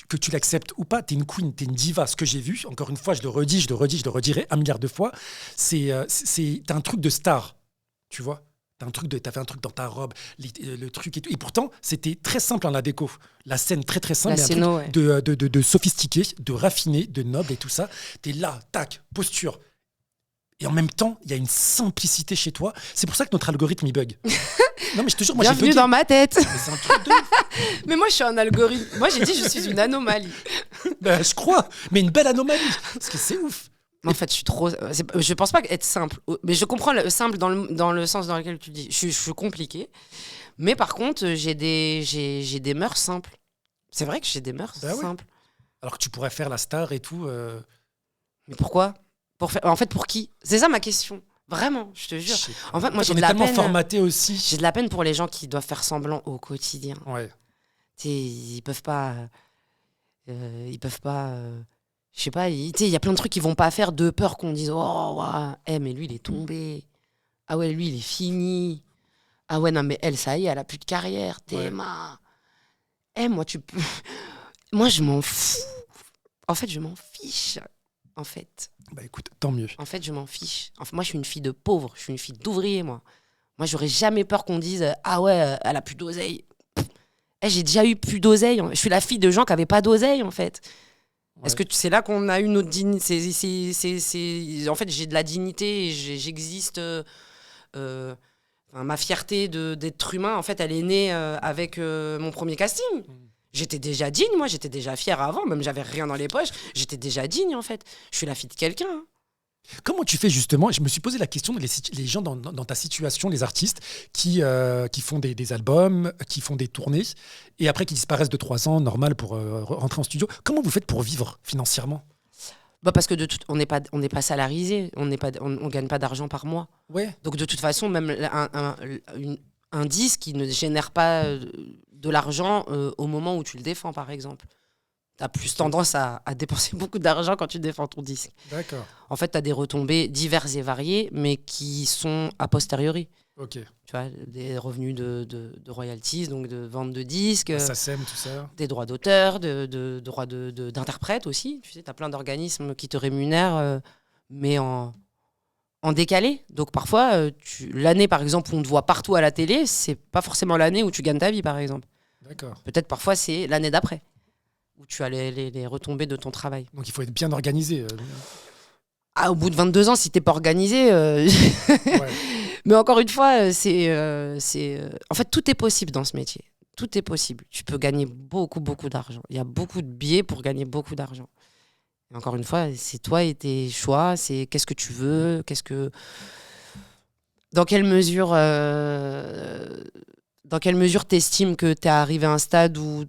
que tu l'acceptes ou pas, t'es une queen, t'es une diva. Ce que j'ai vu, encore une fois, je le redirai 1 milliard de fois, t'as un truc de star, tu vois. T'as fait un truc dans ta robe, le truc et tout. Et pourtant, c'était très simple la déco. La scène très très simple, de sophistiqué, de raffiné, de noble et tout ça. T'es là, tac, posture. Et en même temps, il y a une simplicité chez toi. C'est pour ça que notre algorithme, il bug. Non, mais je te jure, moi, j'ai bienvenue dans ma tête. Mais c'est un truc de ouf. Mais moi, je suis un algorithme. Moi, j'ai dit, je suis une anomalie. Ben, je crois. Mais une belle anomalie. Parce que c'est ouf. En fait, je suis trop... Je pense pas être simple. Mais je comprends le simple dans le sens dans lequel tu dis. Je suis compliqué. Mais par contre, j'ai des mœurs simples. C'est vrai que j'ai des mœurs simples. Alors que tu pourrais faire la star et tout. Mais pourquoi ? En fait, pour qui ? C'est ça ma question. Vraiment, je te jure. En fait, moi, j'ai de la peine. On est tellement formaté aussi. J'ai de la peine pour les gens qui doivent faire semblant au quotidien. Ouais. Ils peuvent pas. Je sais pas. Il y a plein de trucs qu'ils vont pas faire de peur qu'on dise mais lui, il est tombé. Ah ouais, lui, il est fini. Ah ouais, non, mais elle, ça y est, elle a plus de carrière. Théma. Moi, tu peux. Moi, je m'en fous. En fait, je m'en fiche. En fait. Bah écoute, tant mieux. En fait, je m'en fiche. Moi, je suis une fille de pauvre. Je suis une fille d'ouvrier, moi. Moi, j'aurais jamais peur qu'on dise ah ouais, elle a plus d'oseille. J'ai déjà eu plus d'oseille. Je suis la fille de gens qui avaient pas d'oseille, en fait. Ouais. Est-ce que c'est là qu'on a eu notre dignité ? En fait, j'ai de la dignité et j'existe. ma fierté d'être humain, en fait, elle est née avec mon premier casting. J'étais déjà digne, moi, j'étais déjà fière avant, même j'avais rien dans les poches, j'étais déjà digne, en fait. Je suis la fille de quelqu'un. Hein. Comment tu fais justement? Je me suis posé la question, les gens dans ta situation, les artistes qui font des albums, qui font des tournées, et après qui disparaissent de 3 ans, normal pour rentrer en studio. Comment vous faites pour vivre financièrement? Parce que on n'est pas salarisé, on gagne pas d'argent par mois. Ouais. Donc de toute façon, même un disque qui ne génère pas de l'argent au moment où tu le défends, par exemple. Tu as plus tendance à dépenser beaucoup d'argent quand tu défends ton disque. D'accord. En fait, tu as des retombées diverses et variées, mais qui sont a posteriori. Ok. Tu vois, des revenus de royalties, donc de vente de disques, Ça sème, tout ça. des droits d'auteur, de droits d'interprète aussi. Tu sais, tu as plein d'organismes qui te rémunèrent, mais en décalé. Donc parfois, l'année, par exemple, où on te voit partout à la télé, c'est pas forcément l'année où tu gagnes ta vie, par exemple. D'accord. Peut-être parfois, c'est l'année d'après, où tu as les retombées de ton travail. Donc il faut être bien organisé. Au bout de 22 ans, si t'es pas organisé... Ouais. Mais encore une fois, en fait, tout est possible dans ce métier. Tout est possible. Tu peux gagner beaucoup, beaucoup d'argent. Il y a beaucoup de biais pour gagner beaucoup d'argent. Et encore une fois, c'est toi et tes choix. C'est qu'est-ce que tu veux, dans quelle mesure t'estimes que t'es arrivé à un stade où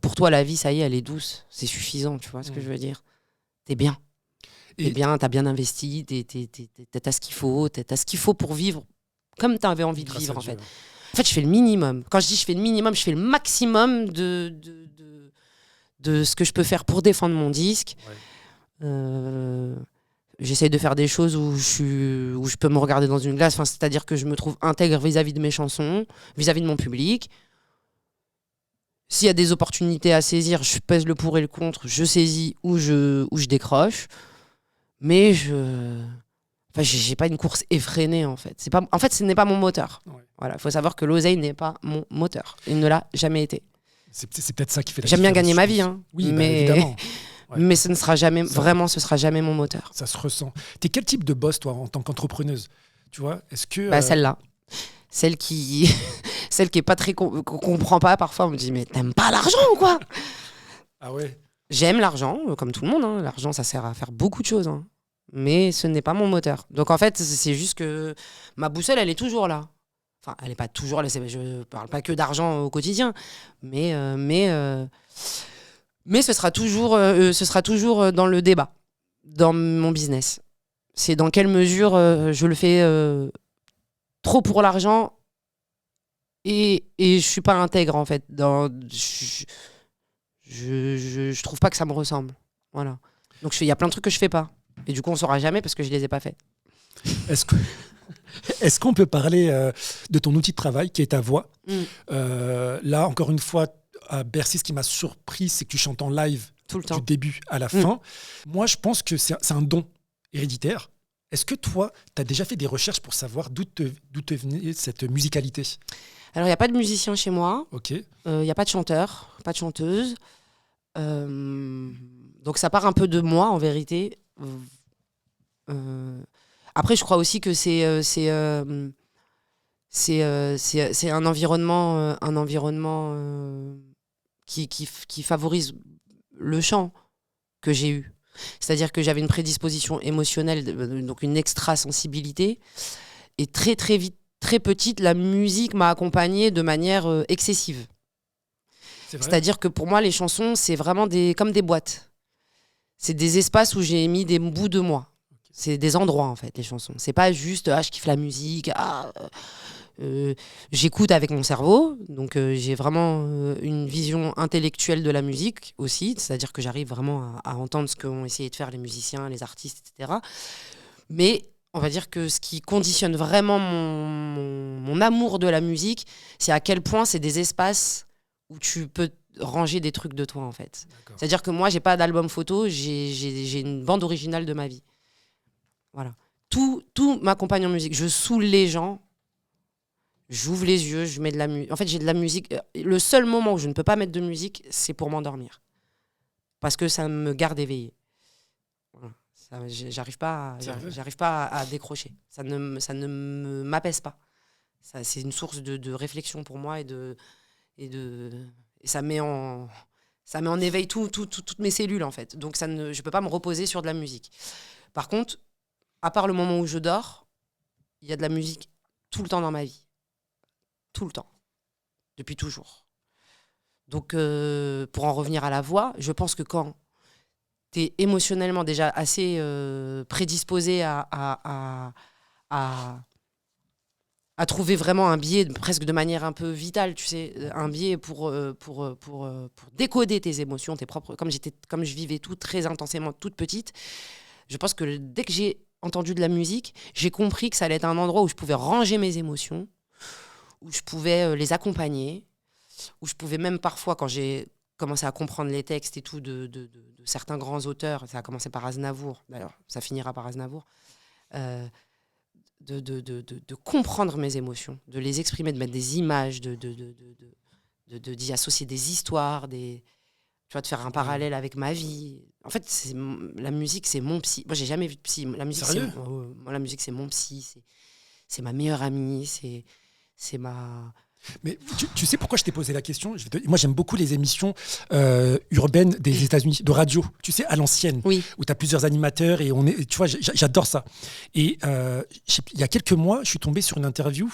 pour toi la vie, ça y est, elle est douce. C'est suffisant, tu vois ce que je veux dire. T'es bien. T'es bien, t'as bien investi, t'as ce qu'il faut, t'as ce qu'il faut pour vivre comme t'avais envie de vivre, en fait. En fait, je fais le minimum. Quand je dis je fais le minimum, je fais le maximum de ce que je peux faire pour défendre mon disque. Ouais. J'essaye de faire des choses où je peux me regarder dans une glace, c'est-à-dire que je me trouve intègre vis-à-vis de mes chansons, vis-à-vis de mon public. S'il y a des opportunités à saisir, je pèse le pour et le contre, je saisis ou je décroche. Mais j'ai pas une course effrénée, en fait. Ce n'est pas mon moteur. Ouais. Voilà, faut savoir que l'oseille n'est pas mon moteur. Il ne l'a jamais été. C'est peut-être ça qui fait la différence. J'aime bien gagner ma vie, hein. Oui, mais évidemment. Ouais. Mais ce sera jamais mon moteur. Ça se ressent. T'es quel type de boss, toi, en tant qu'entrepreneuse? Tu vois, est-ce que celle-là, celle qui est pas très qu'on comprend pas parfois. On me dit mais t'aimes pas l'argent ou quoi? Ah ouais. J'aime l'argent, comme tout le monde. Hein. L'argent, ça sert à faire beaucoup de choses. Hein. Mais ce n'est pas mon moteur. Donc en fait, c'est juste que ma boussole, elle est toujours là. Enfin, elle n'est pas toujours là. Je parle pas que d'argent au quotidien. Mais ce sera toujours dans le débat, dans mon business. C'est dans quelle mesure je le fais trop pour l'argent et je suis pas intègre, en fait. Je trouve pas que ça me ressemble. Voilà. Donc il y a plein de trucs que je fais pas. Et du coup, on saura jamais parce que je les ai pas faits. Est-ce qu'on peut parler de ton outil de travail qui est ta voix? Là, encore une fois, à Bercy, ce qui m'a surpris, c'est que tu chantes en live tout le temps, du début à la fin. Moi, je pense que c'est un don héréditaire. Est-ce que toi, tu as déjà fait des recherches pour savoir d'où te venait cette musicalité? Alors, il n'y a pas de musicien chez moi. Ok. Il n'y a pas de chanteur, pas de chanteuse. Donc, ça part un peu de moi, en vérité. Après, je crois aussi que c'est un environnement, qui favorise le chant que j'ai eu. C'est-à-dire que j'avais une prédisposition émotionnelle, donc une extra-sensibilité. Et très, très vite, très petite, la musique m'a accompagnée de manière excessive. C'est-à-dire que pour moi, les chansons, c'est vraiment comme des boîtes. C'est des espaces où j'ai mis des bouts de moi. C'est des endroits, en fait, les chansons. C'est pas juste je kiffe la musique, j'écoute avec mon cerveau. Donc j'ai vraiment une vision intellectuelle de la musique aussi. C'est-à-dire que j'arrive vraiment à entendre ce qu'ont essayé de faire les musiciens, les artistes, etc. Mais on va dire que ce qui conditionne vraiment mon amour de la musique, c'est à quel point c'est des espaces où tu peux ranger des trucs de toi, en fait. D'accord. C'est-à-dire que moi, j'ai pas d'album photo, j'ai une bande originale de ma vie. Voilà. Tout m'accompagne en musique. Je saoule les gens, j'ouvre les yeux, je mets de la musique. En fait, j'ai de la musique. Le seul moment où je ne peux pas mettre de musique, c'est pour m'endormir. Parce que ça me garde éveillée. Voilà. J'arrive pas à décrocher. Ça ne m'apaise pas. Ça, c'est une source de réflexion pour moi et ça met en éveil toutes mes cellules, en fait. Donc, je ne peux pas me reposer sur de la musique. Par contre, à part le moment où je dors, il y a de la musique tout le temps dans ma vie. Tout le temps. Depuis toujours. Donc, pour en revenir à la voix, je pense que quand tu es émotionnellement déjà assez prédisposé à trouver vraiment un biais presque de manière un peu vitale, tu sais, un biais pour décoder tes émotions, tes propres. Comme je vivais tout très intensément toute petite, je pense que dès que j'ai entendu de la musique, j'ai compris que ça allait être un endroit où je pouvais ranger mes émotions, où je pouvais les accompagner, où je pouvais même parfois, quand j'ai commencé à comprendre les textes et tout de certains grands auteurs, ça a commencé par Aznavour, d'ailleurs, ça finira par Aznavour, de comprendre mes émotions, de les exprimer, de mettre des images, d'y associer des histoires, tu vois, de faire un parallèle avec ma vie. En fait, la musique, c'est mon psy. Moi, j'ai jamais vu de psy. La musique, moi, la musique, c'est mon psy. C'est ma meilleure amie. C'est ma... Mais tu sais pourquoi je t'ai posé la question? Moi, j'aime beaucoup les émissions urbaines des États-Unis, de radio, tu sais, à l'ancienne, oui. Où tu as plusieurs animateurs et tu vois, j'adore ça. Et il y a quelques mois, je suis tombé sur une interview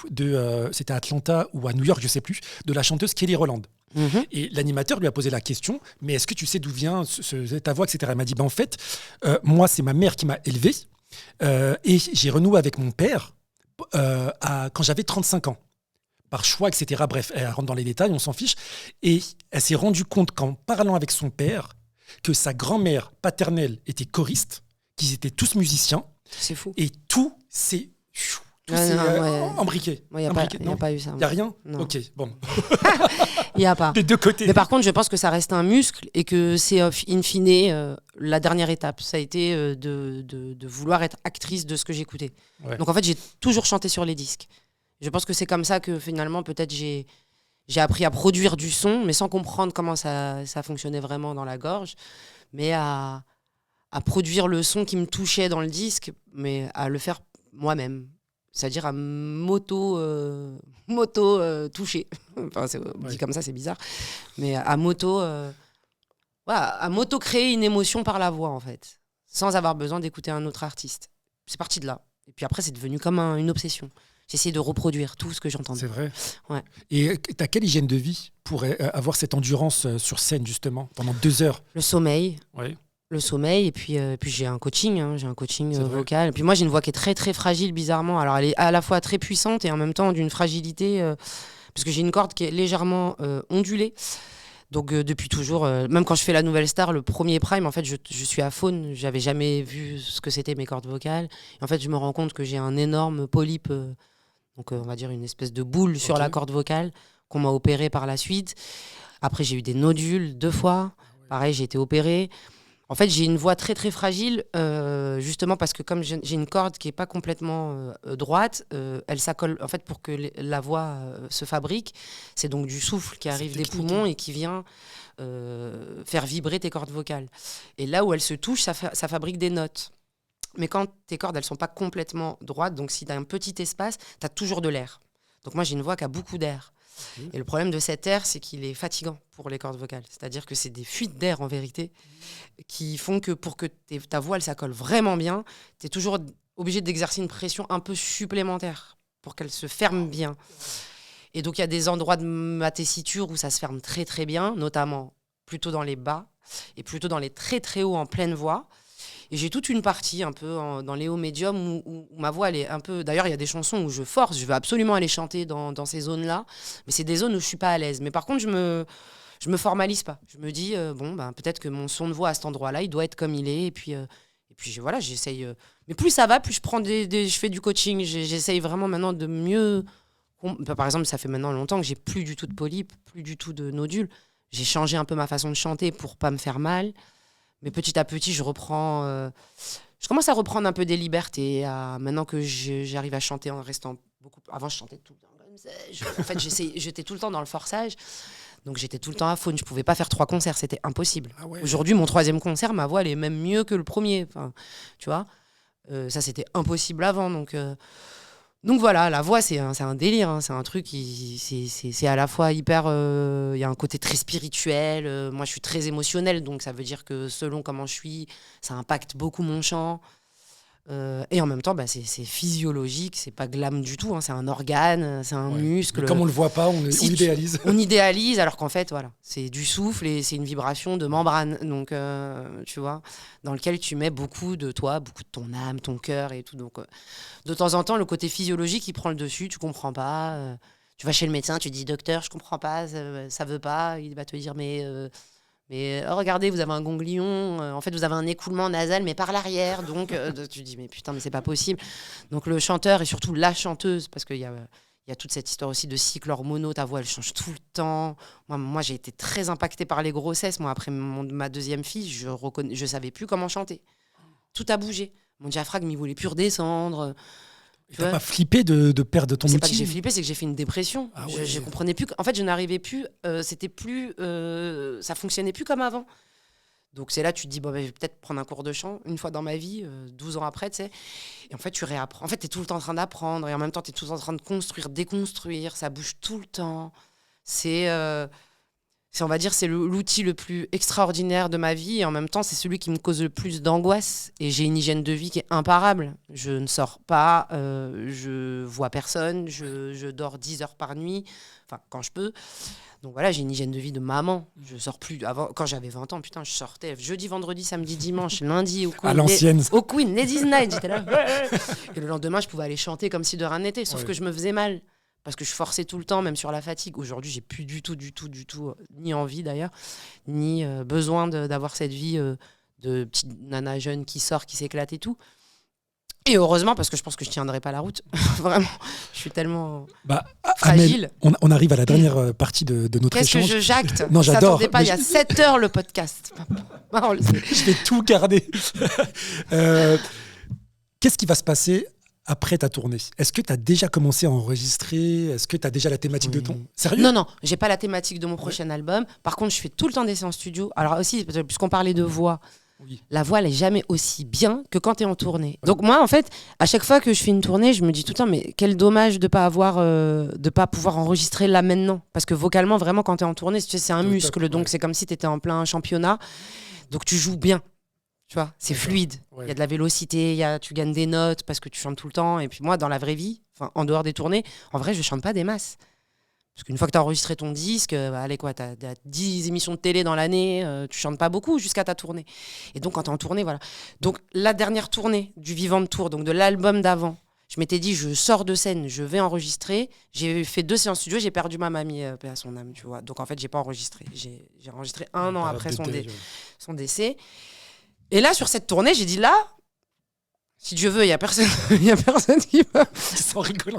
c'était à Atlanta ou à New York, je sais plus, de la chanteuse Kelly Rowland. Mm-hmm. Et l'animateur lui a posé la question, mais est-ce que tu sais d'où vient ta voix, etc. Elle m'a dit, en fait, moi, c'est ma mère qui m'a élevé et j'ai renoué avec mon père quand j'avais 35 ans. Par choix, etc. Bref, elle rentre dans les détails, on s'en fiche. Et elle s'est rendue compte qu'en parlant avec son père, que sa grand-mère paternelle était choriste, qu'ils étaient tous musiciens. C'est fou. Et tout s'est embriqué. Il n'y a pas eu ça. Il n'y a rien? Non. Ok, bon. Il n'y a pas. Des deux côtés. Mais par contre, je pense que ça reste un muscle et que c'est in fine la dernière étape. Ça a été de vouloir être actrice de ce que j'écoutais. Ouais. Donc en fait, j'ai toujours chanté sur les disques. Je pense que c'est comme ça que finalement, peut-être, j'ai appris à produire du son, mais sans comprendre comment ça fonctionnait vraiment dans la gorge, mais à produire le son qui me touchait dans le disque, mais à le faire moi-même. C'est-à-dire à m'auto-toucher. Enfin, dit comme ça, c'est bizarre. Mais à m'auto-créer une émotion par la voix, en fait, sans avoir besoin d'écouter un autre artiste. C'est parti de là. Et puis après, c'est devenu comme une obsession. J'essaie de reproduire tout ce que j'entends. C'est vrai. Ouais. Et t'as quelle hygiène de vie pour avoir cette endurance sur scène, justement, pendant 2 heures? Le sommeil. Oui. Le sommeil, et puis j'ai un coaching, j'ai un coaching vocal. Et puis moi, j'ai une voix qui est très, très fragile, bizarrement. Alors, elle est à la fois très puissante et en même temps d'une fragilité, parce que j'ai une corde qui est légèrement ondulée. Donc, depuis toujours, même quand je fais la Nouvelle Star, le premier prime, en fait, je suis aphone. J'avais jamais vu ce que c'était mes cordes vocales. Et en fait, je me rends compte que j'ai un énorme polype, donc on va dire une espèce de boule sur la corde vocale qu'on m'a opérée par la suite. Après, j'ai eu des nodules 2 fois. Pareil, j'ai été opérée. En fait, j'ai une voix très très fragile, justement parce que comme j'ai une corde qui est pas complètement droite, elle s'accole. En fait, pour que la voix se fabrique, c'est donc du souffle qui arrive des poumons et qui vient faire vibrer tes cordes vocales. Et là où elles se touchent, ça fabrique des notes. Mais quand tes cordes, elles sont pas complètement droites, donc si tu as un petit espace, tu as toujours de l'air. Donc moi, j'ai une voix qui a beaucoup d'air. Et le problème de cet air, c'est qu'il est fatigant pour les cordes vocales. C'est-à-dire que c'est des fuites d'air, en vérité, qui font que pour que ta voix, elle s'accole vraiment bien, tu es toujours obligé d'exercer une pression un peu supplémentaire pour qu'elle se ferme bien. Et donc, il y a des endroits de ma tessiture où ça se ferme très, très bien, notamment plutôt dans les bas et plutôt dans les très, très hauts en pleine voix. Et j'ai toute une partie un peu dans les hauts médiums où ma voix, elle est un peu... D'ailleurs, il y a des chansons où je force, je veux absolument aller chanter dans ces zones-là, mais c'est des zones où je suis pas à l'aise. Mais par contre, je me formalise pas. Je me dis, peut-être que mon son de voix à cet endroit-là, il doit être comme il est. Et puis voilà, j'essaye... Mais plus ça va, plus je prends je fais du coaching. J'essaye vraiment maintenant de mieux... Par exemple, ça fait maintenant longtemps que j'ai plus du tout de polypes, plus du tout de nodules. J'ai changé un peu ma façon de chanter pour pas me faire mal. Mais petit à petit, je commence à reprendre un peu des libertés. Maintenant que j'arrive à chanter en restant beaucoup... Avant, je chantais tout le temps comme ça. En fait, j'étais tout le temps dans le forçage. Donc, j'étais tout le temps à faune. Je ne pouvais pas faire 3 concerts. C'était impossible. Ah ouais. Aujourd'hui, mon 3e concert, ma voix, elle est même mieux que le premier. Enfin, tu vois, ça, c'était impossible avant. Donc Donc voilà, la voix, c'est un délire. Hein. C'est un truc c'est à la fois hyper. Il y a un côté très spirituel. Moi, je suis très émotionnelle, donc ça veut dire que selon comment je suis, ça impacte beaucoup mon chant. Et en même temps, c'est physiologique, c'est pas glam du tout. Hein. C'est un organe, c'est un muscle. Mais comme on le voit pas, on idéalise. On idéalise, alors qu'en fait, voilà, c'est du souffle et c'est une vibration de membrane. Donc, tu vois, dans lequel tu mets beaucoup de toi, beaucoup de ton âme, ton cœur et tout. Donc, de temps en temps, le côté physiologique, il prend le dessus. Tu comprends pas. Tu vas chez le médecin, tu dis docteur, je comprends pas, ça veut pas. Il va te dire mais regardez, vous avez un ganglion, en fait vous avez un écoulement nasal mais par l'arrière, donc tu dis mais putain mais c'est pas possible. Donc le chanteur et surtout la chanteuse, parce qu'il y a toute cette histoire aussi de cycles hormonaux, ta voix elle change tout le temps. Moi j'ai été très impactée par les grossesses, moi après ma deuxième fille, je savais plus comment chanter. Tout a bougé, mon diaphragme il voulait plus redescendre. T'as pas flippé de perdre ton outil? C'est pas que j'ai flippé, c'est que j'ai fait une dépression. Je comprenais plus. En fait, je n'arrivais plus. C'était plus. Ça fonctionnait plus comme avant. Donc c'est là tu te dis je vais peut-être prendre un cours de chant une fois dans ma vie, 12 ans après, tu sais. Et en fait, tu réapprends. En fait, t'es tout le temps en train d'apprendre et en même temps, t'es tout le temps en train de construire, déconstruire. Ça bouge tout le temps. On va dire, c'est l'outil le plus extraordinaire de ma vie et en même temps, c'est celui qui me cause le plus d'angoisse. Et j'ai une hygiène de vie qui est imparable. Je ne sors pas, je vois personne, je dors 10 heures par nuit, enfin, quand je peux. Donc voilà, j'ai une hygiène de vie de maman. Je sors plus. Avant, quand j'avais 20 ans, putain, je sortais jeudi, vendredi, samedi, dimanche, lundi, au Queen. À l'ancienne. Au Queen, Ladies Night, j'étais là. Et le lendemain, je pouvais aller chanter comme si de rien n'était, sauf que je me faisais mal. Parce que je forçais tout le temps, même sur la fatigue. Aujourd'hui, j'ai plus du tout, ni envie d'ailleurs, ni besoin d'avoir cette vie de petite nana jeune qui sort, qui s'éclate et tout. Et heureusement, parce que je pense que je tiendrai pas la route. Vraiment, je suis tellement fragile. Amel, on arrive à la dernière partie de notre échange. Qu'est-ce que je jacte? Non, j'adore. Ça pas, il y a 7 heures le podcast. Je vais tout garder. Qu'est-ce qui va se passer après ta tournée? Est-ce que tu as déjà commencé à enregistrer? Est-ce que tu as déjà la thématique de ton... Sérieux? Non, j'ai pas la thématique de mon prochain album. Par contre, je fais tout le temps des séances studio. Alors aussi, puisqu'on parlait de voix, la voix, elle est jamais aussi bien que quand tu es en tournée. Donc moi, en fait, à chaque fois que je fais une tournée, je me dis tout le temps, mais quel dommage de pas pouvoir enregistrer là maintenant. Parce que vocalement, vraiment, quand tu es en tournée, c'est un muscle. Donc c'est comme si tu étais en plein championnat. Donc tu joues bien. Tu vois, c'est fluide. Il y a de la vélocité, tu gagnes des notes parce que tu chantes tout le temps. Et puis moi, dans la vraie vie, en dehors des tournées, en vrai, je chante pas des masses. Parce qu'une fois que tu as enregistré ton disque, allez quoi, tu as 10 émissions de télé dans l'année, tu chantes pas beaucoup jusqu'à ta tournée. Et donc, quand tu es en tournée, voilà. Donc, la dernière tournée du Vivant Tour, donc de l'album d'avant, je m'étais dit, je sors de scène, je vais enregistrer. J'ai fait 2 séances studio, j'ai perdu ma mamie, paix à son âme, tu vois. Donc, en fait, j'ai pas enregistré. J'ai enregistré un an après son décès. Et là, sur cette tournée, j'ai dit là, si Dieu veut, il y a personne qui va. Sans rigoler.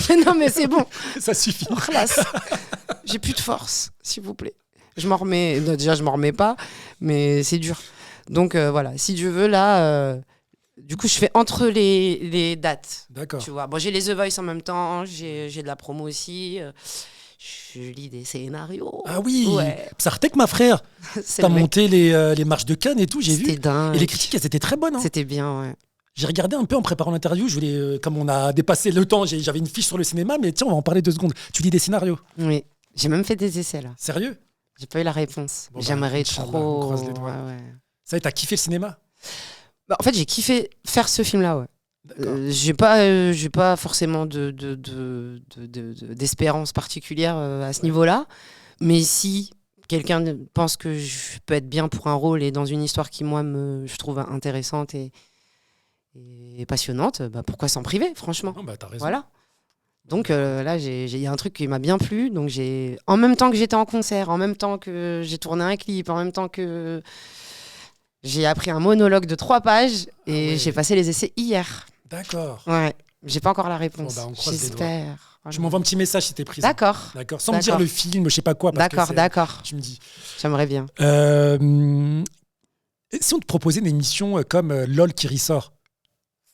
Mais non, mais c'est bon. Ça suffit. J'ai plus de force, s'il vous plaît. Je m'en remets. Non, déjà, je m'en remets pas, mais c'est dur. Donc voilà, si Dieu veut, là, du coup, je fais entre les dates. D'accord. Tu vois, j'ai les The Voice en même temps, j'ai de la promo aussi. Je lis des scénarios. Ah oui, Psartek, ma frère. T'as monté les marches de Cannes et tout, j'ai vu. C'était dingue. Et les critiques, elles étaient très bonnes. Hein. C'était bien, ouais. J'ai regardé un peu en préparant l'interview. Je voulais, comme on a dépassé le temps, j'avais une fiche sur le cinéma, mais tiens, on va en parler 2 secondes. Tu lis des scénarios? Oui, j'ai même fait des essais là. Sérieux? J'ai pas eu la réponse. J'aimerais trop. On croise les doigts. Ouais. Ça y est, t'as kiffé le cinéma? En fait, j'ai kiffé faire ce film-là, ouais. J'ai pas forcément d'espérance particulière à ce niveau-là, mais si quelqu'un pense que je peux être bien pour un rôle et dans une histoire qui moi je trouve intéressante et passionnante, pourquoi s'en priver, franchement. Non, t'as raison. Voilà. Donc là, il y a un truc qui m'a bien plu. Donc en même temps que j'étais en concert, en même temps que j'ai tourné un clip, en même temps que j'ai appris un monologue de 3 pages et j'ai passé les essais hier. D'accord. Ouais, j'ai pas encore la réponse. J'espère. Je m'envoie un petit message si t'es prise. D'accord. Sans me dire le film, je sais pas quoi. D'accord. Tu me dis. J'aimerais bien. Si on te proposait une émission comme LOL qui ressort,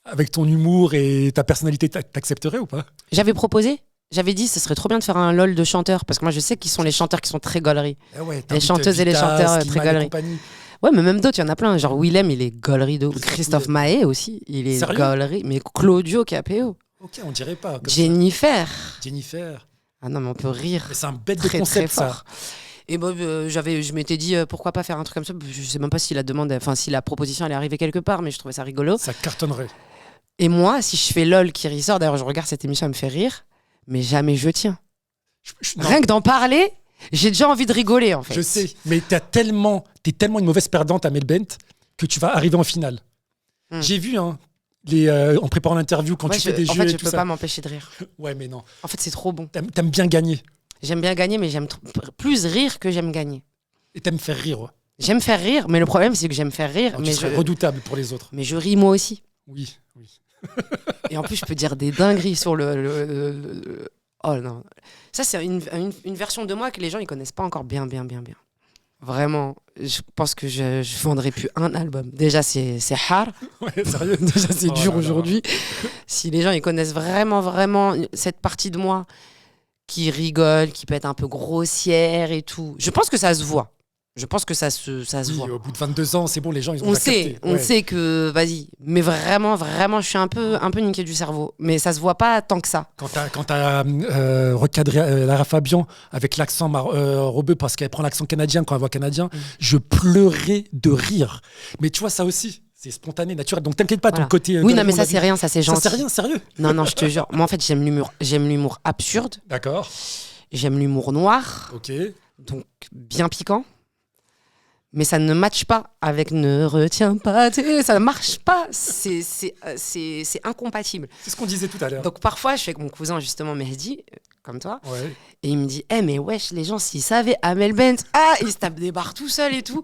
avec ton humour et ta personnalité, t'accepterais ou pas? J'avais proposé. J'avais dit ce serait trop bien de faire un LOL de chanteurs parce que moi je sais qu'ils sont les chanteurs qui sont très gauleries. Les chanteuses et les chanteurs très gauleries. Ouais, mais même d'autres, il y en a plein. Genre Willem, il est gaulerie de ouf. Christophe Maé aussi, il est gaulerie. Mais Claudio Capéo. Ok, on dirait pas. Comme Jennifer. ça. Jennifer. Ah non, mais on peut rire. Mais c'est un bête de Très, concept, très ça. fort. Et bon, je m'étais dit pourquoi pas faire un truc comme ça. Je sais même pas si si la proposition elle est arrivée quelque part, mais je trouvais ça rigolo. Ça cartonnerait. Et moi, si je fais LOL qui ressort, d'ailleurs, je regarde cette émission, elle me fait rire, mais jamais je tiens. Non, Rien que d'en parler, j'ai déjà envie de rigoler en fait. je sais, mais t'es tellement une mauvaise perdante à Melbent que tu vas arriver en finale. J'ai vu, hein, en préparant l'interview, quand tu fais des jeux. En fait, et je tout peux ça. pas m'empêcher de rire. Ouais, mais non. En fait, c'est trop bon. T'aimes bien gagner. J'aime bien gagner, mais j'aime plus rire que j'aime gagner. Et t'aimes faire rire. Ouais. J'aime faire rire, mais le problème, c'est que j'aime faire rire. Alors, mais tu serais redoutable pour les autres. Mais je ris moi aussi. Oui. Et en plus, je peux dire des dingueries sur le... Oh non. Ça, c'est une version de moi que les gens ils connaissent pas encore bien. Vraiment, je pense que je vendrai plus un album. Déjà, c'est hard. Ouais, sérieux. Déjà, c'est dur là. aujourd'hui. Si les gens ils connaissent vraiment cette partie de moi qui rigole, qui peut être un peu grossière et tout, je pense que ça se voit. Je pense que ça se voit. Au bout de 22 ans, c'est bon, les gens, ils ont On déjà capté. on sait que, vas-y. Mais vraiment, je suis un peu niqué du cerveau. Mais ça se voit pas tant que ça. Quand t'as recadré Lara Fabian avec l'accent rebeu parce qu'elle prend l'accent canadien quand elle voit canadien, je pleurais de rire. Mais tu vois, ça aussi, c'est spontané, naturel. Donc t'inquiète pas, Voilà. ton côté... Oui, non, mais ça, c'est rien, ça, c'est gentil. Ça, c'est rien, sérieux. Non, je te jure. Moi, en fait, j'aime l'humour absurde. D'accord. J'aime l'humour noir. Ok. Donc, bien piquant. Mais ça ne matche pas avec ne retiens pas, ça ne marche pas, c'est incompatible. C'est ce qu'on disait tout à l'heure. Donc parfois, je suis avec mon cousin justement Mehdi, comme toi, Ouais. et il me dit mais wesh, les gens s'ils savaient Amel Bent, il se tape des barres tout seul et tout.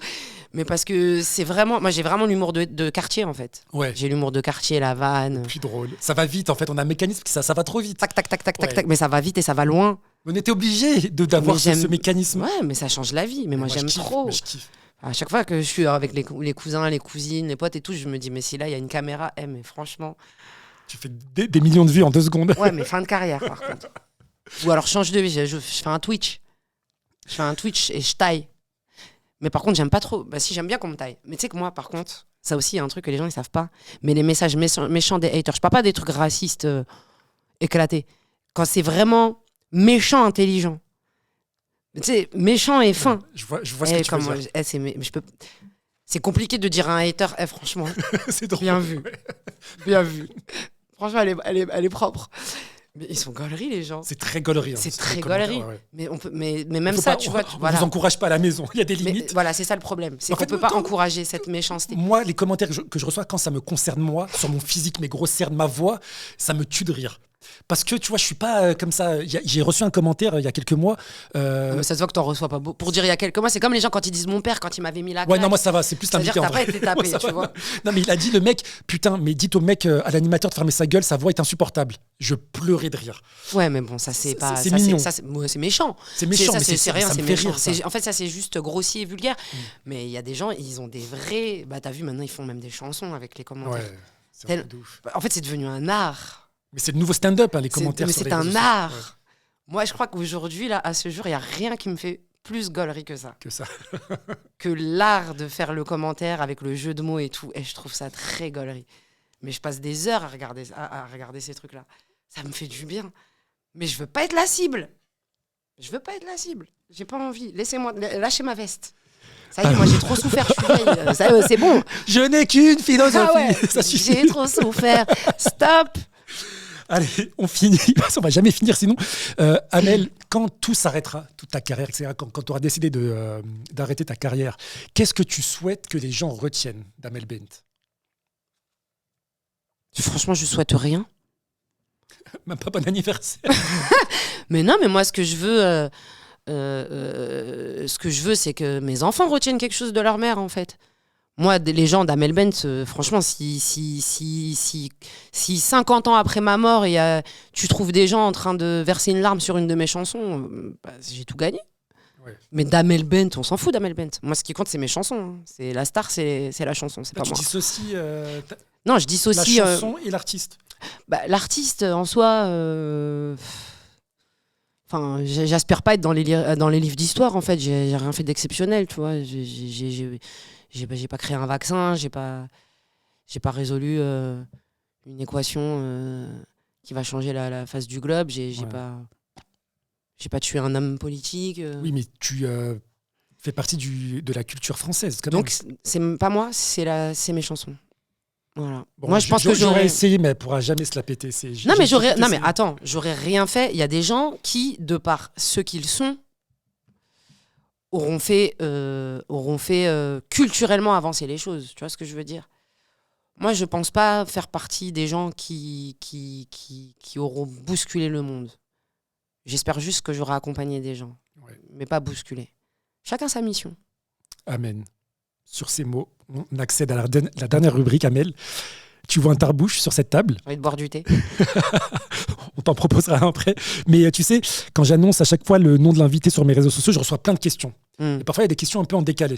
Mais parce que c'est vraiment, moi j'ai vraiment l'humour de quartier en fait. Ouais. J'ai l'humour de quartier, la vanne. Puis drôle. Ça va vite en fait, on a un mécanisme qui ça va trop vite. Tac, tac, tac, tac, Ouais. tac, tac, mais ça va vite et ça va loin. On était obligé d'avoir Mais j'aime- ce mécanisme. Ouais, mais ça change la vie, mais moi je j'aime kiffe, trop. mais je kiffe. À chaque fois que je suis avec les cousins, les cousines, les potes et tout, je me dis, mais si là, il y a une caméra, mais franchement... Tu fais des millions de vues en 2 secondes. Ouais, mais fin de carrière, par contre. Ou alors, change de vie, je fais un Twitch. Je fais un Twitch et je taille. Mais par contre, j'aime pas trop... Bah si, j'aime bien qu'on me taille. Mais tu sais que moi, par contre, ça aussi, il y a un truc que les gens, ils savent pas. Mais les messages méchants des haters, je parle pas des trucs racistes éclatés. Quand c'est vraiment méchant, intelligent. Tu sais, méchant et fin. Je vois ce que tu veux dire. C'est compliqué de dire à un hater, franchement, C'est drôle. bien vu. Bien vu. Franchement, elle est propre. Mais ils sont gauleries, les gens. C'est très gaulerie. Hein, C'est les très commentaires, gaulerie. ouais. Mais même ça, tu vois. On Voilà. vous encourage pas à la maison. Il y a des Mais limites. voilà, c'est ça le problème. C'est En qu'on fait, peut pas autant- encourager cette méchanceté. Moi, les commentaires que je reçois quand ça me concerne moi, sur mon physique, mes grosses cernes, ma voix, ça me tue de rire. Parce que tu vois, je suis pas comme ça. J'ai reçu un commentaire il y a quelques mois. Mais ça se voit que t'en reçois pas beaucoup. Pour dire il y a quelques mois, c'est comme les gens quand ils disent mon père quand il m'avait mis la claque. Ouais, non, moi ça va, c'est plus C'est-à-dire l'invité que en t'as pas vrai. été tapé, Moi, ça tu va. vois. Non, mais il a dit, le mec, putain, mais dites au mec, à l'animateur de fermer sa gueule, sa voix est insupportable. Je pleurais de rire. Ouais, mais bon, ça c'est pas. C'est ça, mignon. ouais, c'est méchant. C'est méchant, Ça, mais c'est rien, ça c'est me fait méchant. rire. Ça. En fait, ça c'est juste grossier et vulgaire. Mais il y a des gens, ils ont des vrais. Bah, t'as vu, maintenant ils font même des chansons avec les commentaires. Ouais, c'est un Tel- truc de ouf. Bah, en fait, c'est devenu un art. Mais c'est le nouveau stand-up, hein, les commentaires. Mais sur c'est les un réseaux art. sociaux. Ouais, Moi, je crois qu'aujourd'hui, là, à ce jour, il n'y a rien qui me fait plus gaulerie que ça. que ça. Que l'art de faire le commentaire avec le jeu de mots et tout. Et je trouve ça très gaulerie. Mais je passe des heures à regarder ces trucs-là. Ça me fait du bien. Mais je veux pas être la cible. Je veux pas être la cible. J'ai pas envie. Laissez-moi, lâchez ma veste. Ça y est, moi j'ai trop souffert, je suis vieille. Ça y est, c'est bon. Je n'ai qu'une philosophie. Ah ouais, Ça suffit. j'ai trop souffert. Stop. Allez, on finit. On va jamais finir sinon. Amel, quand tout s'arrêtera, toute ta carrière, etc., quand tu auras décidé d'arrêter ta carrière, qu'est-ce que tu souhaites que les gens retiennent d'Amel Bent? Franchement, je souhaite rien. Même pas bon anniversaire. Mais non, mais moi, ce que je veux, c'est que mes enfants retiennent quelque chose de leur mère, en fait. Moi, les gens d'Amel Bent, franchement, si 50 ans après ma mort, tu trouves des gens en train de verser une larme sur une de mes chansons, j'ai tout gagné. Ouais. Mais d'Amel Bent, on s'en fout d'Amel Bent. Moi, ce qui compte, c'est mes chansons. Hein. C'est la star, c'est la chanson, c'est pas Tu moi. dissocies Non, je dissocie la chanson et l'artiste. l'artiste en soi. Enfin, j'aspire pas être dans les livres d'histoire, en fait. J'ai rien fait d'exceptionnel, tu vois. J'ai pas créé un vaccin, j'ai pas résolu une équation qui va changer la face du globe. J'ai pas tué un homme politique. Oui, mais tu fais partie de la culture française, quand Donc, même. c'est pas moi, c'est mes chansons. Voilà. Bon, moi, je pense que j'aurais essayé, mais elle pourra jamais se la péter. Non, mais attends, j'aurais rien fait. Il y a des gens qui, de par ce qu'ils sont, auront fait culturellement avancer les choses. Tu vois ce que je veux dire? Moi, je pense pas faire partie des gens qui auront bousculé le monde. J'espère juste que j'aurai accompagné des gens, mais pas bousculé. Chacun sa mission. Amen. Sur ces mots, on accède à la dernière rubrique, Amel. Tu vois un tarbouche sur cette table. J'ai envie de boire du thé. On t'en proposera un après. Mais tu sais, quand j'annonce à chaque fois le nom de l'invité sur mes réseaux sociaux, je reçois plein de questions. Et parfois, il y a des questions un peu en décalé.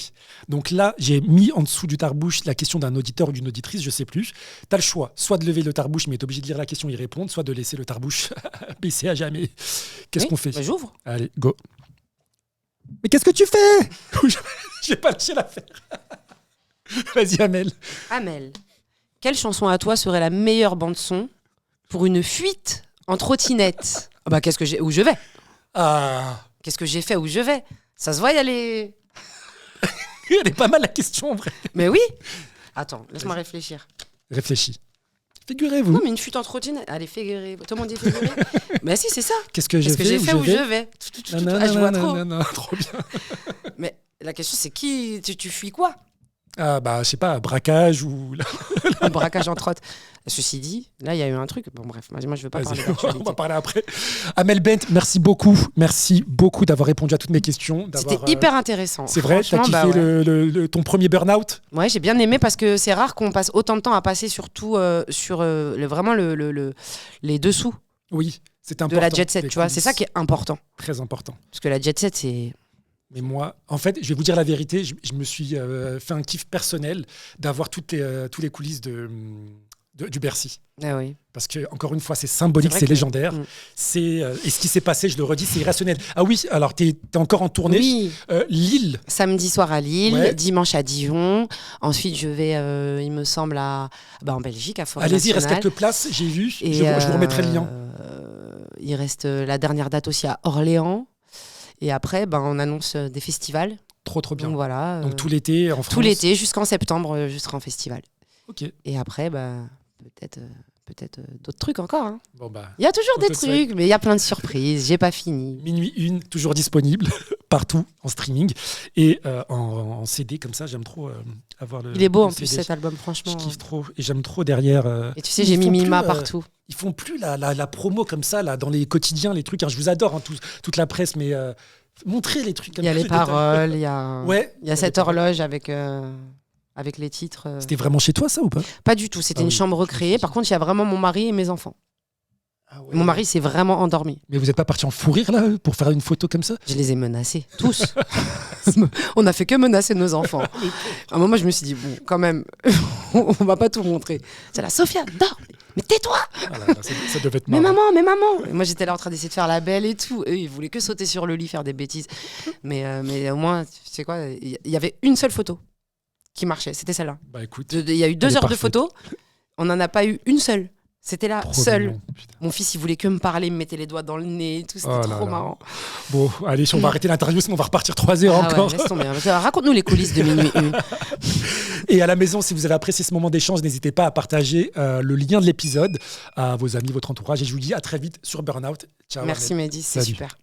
Donc là, j'ai mis en dessous du tarbouche la question d'un auditeur ou d'une auditrice, je ne sais plus. Tu as le choix, soit de lever le tarbouche, mais tu es obligé de lire la question et y répondre, soit de laisser le tarbouche baisser à jamais. Qu'est-ce qu'on fait? Bah, j'ouvre. Allez, go. Mais qu'est-ce que tu fais? Je vais pas lâcher l'affaire. Vas-y, Amel. Amel, quelle chanson à toi serait la meilleure bande-son pour une fuite en trottinette? Bah, qu'est-ce que j'ai... Où je vais? Qu'est-ce que j'ai fait? Où je vais? Ça se voit, elle est pas mal la question, en vrai. Mais oui. Attends, laisse-moi réfléchir. Réfléchis. Figurez-vous. Non, mais une fuite en trottinette. Allez, figurez. Tout le monde dit figurez. Mais si, c'est ça. Qu'est-ce que j'ai fait? Où je vais? Je vois trop. Non, trop bien. Mais la question, c'est qui... Tu fuis quoi? Je sais pas, braquage ou... Un braquage en trotte. Ceci dit, là, il y a eu un truc. Bon, bref, moi, je veux pas parler d'actualité. On va parler après. Amel Bent, merci beaucoup. Merci beaucoup d'avoir répondu à toutes mes questions. C'était hyper intéressant. C'est vrai, t'as kiffé ton premier burn-out? Ouais, j'ai bien aimé parce que c'est rare qu'on passe autant de temps à passer surtout sur vraiment les dessous. Oui, c'est important. De la jet set, tu vois. C'est ça qui est important. Très important. Parce que la jet set, c'est... Mais moi, en fait, je vais vous dire la vérité, je me suis fait un kiff personnel d'avoir toutes les coulisses du Bercy. Ah oui. Parce que, encore une fois, c'est symbolique, c'est légendaire. Et ce qui s'est passé, je le redis, c'est irrationnel. Ah oui, alors t'es encore en tournée. Oui. Lille. Samedi soir à Lille, dimanche à Dijon. Ensuite, je vais, il me semble, en Belgique, à Forêt Allez-y, il Nationale. reste quelques places, j'ai vu. Je vous remettrai le lien. Il reste la dernière date aussi à Orléans. Et après, on annonce des festivals. Trop bien. Donc voilà. Donc tout l'été en France. Tout l'été, jusqu'en septembre, je serai en festival. Ok. Et après, peut-être d'autres trucs encore. Hein. Il y a toujours des trucs, mais il y a plein de surprises. J'ai pas fini. Minuit 1, toujours disponible partout en streaming et en CD comme ça. J'aime trop avoir le. Il est beau en CD. plus cet album, franchement. Je kiffe trop et j'aime trop derrière. Et tu sais, j'ai mis Mima partout. Ils font plus la promo comme ça là dans les quotidiens, les trucs. Je vous adore, toute la presse, mais montrez les trucs. Il y a les paroles, il y a cette horloge avec les titres. C'était vraiment chez toi ça ou pas? Pas du tout, c'était une chambre recréée. Par contre, il y a vraiment mon mari et mes enfants. Mon mari s'est vraiment endormi. Mais vous n'êtes pas parti en fou rire là pour faire une photo comme ça? Je les ai menacés, tous. On a fait que menacer nos enfants. À un moment, je me suis dit, bon, quand même, on va pas tout montrer. C'est la Sophia, dors, mais tais-toi. Ça devait être marrant. Mais maman. Et moi, j'étais là en train d'essayer de faire la belle et tout. Eux, ils voulaient que sauter sur le lit, faire des bêtises. Mais au moins, tu sais quoi, il y avait une seule photo qui marchait, c'était celle-là. Écoute, il y a eu 2 heures de photos, on n'en a pas eu une seule. C'était là, seul. Mon fils, il voulait que me parler, il me mettait les doigts dans le nez et tout. C'était trop marrant. Bon, allez, on va arrêter l'interview, sinon on va repartir 3 heures encore. Ouais, laisse tomber. Raconte-nous les coulisses de Minuit 1. Et à la maison, si vous avez apprécié ce moment d'échange, n'hésitez pas à partager le lien de l'épisode à vos amis, votre entourage. Et je vous dis à très vite sur Burnout. Ciao. Merci Mehdi, c'est super.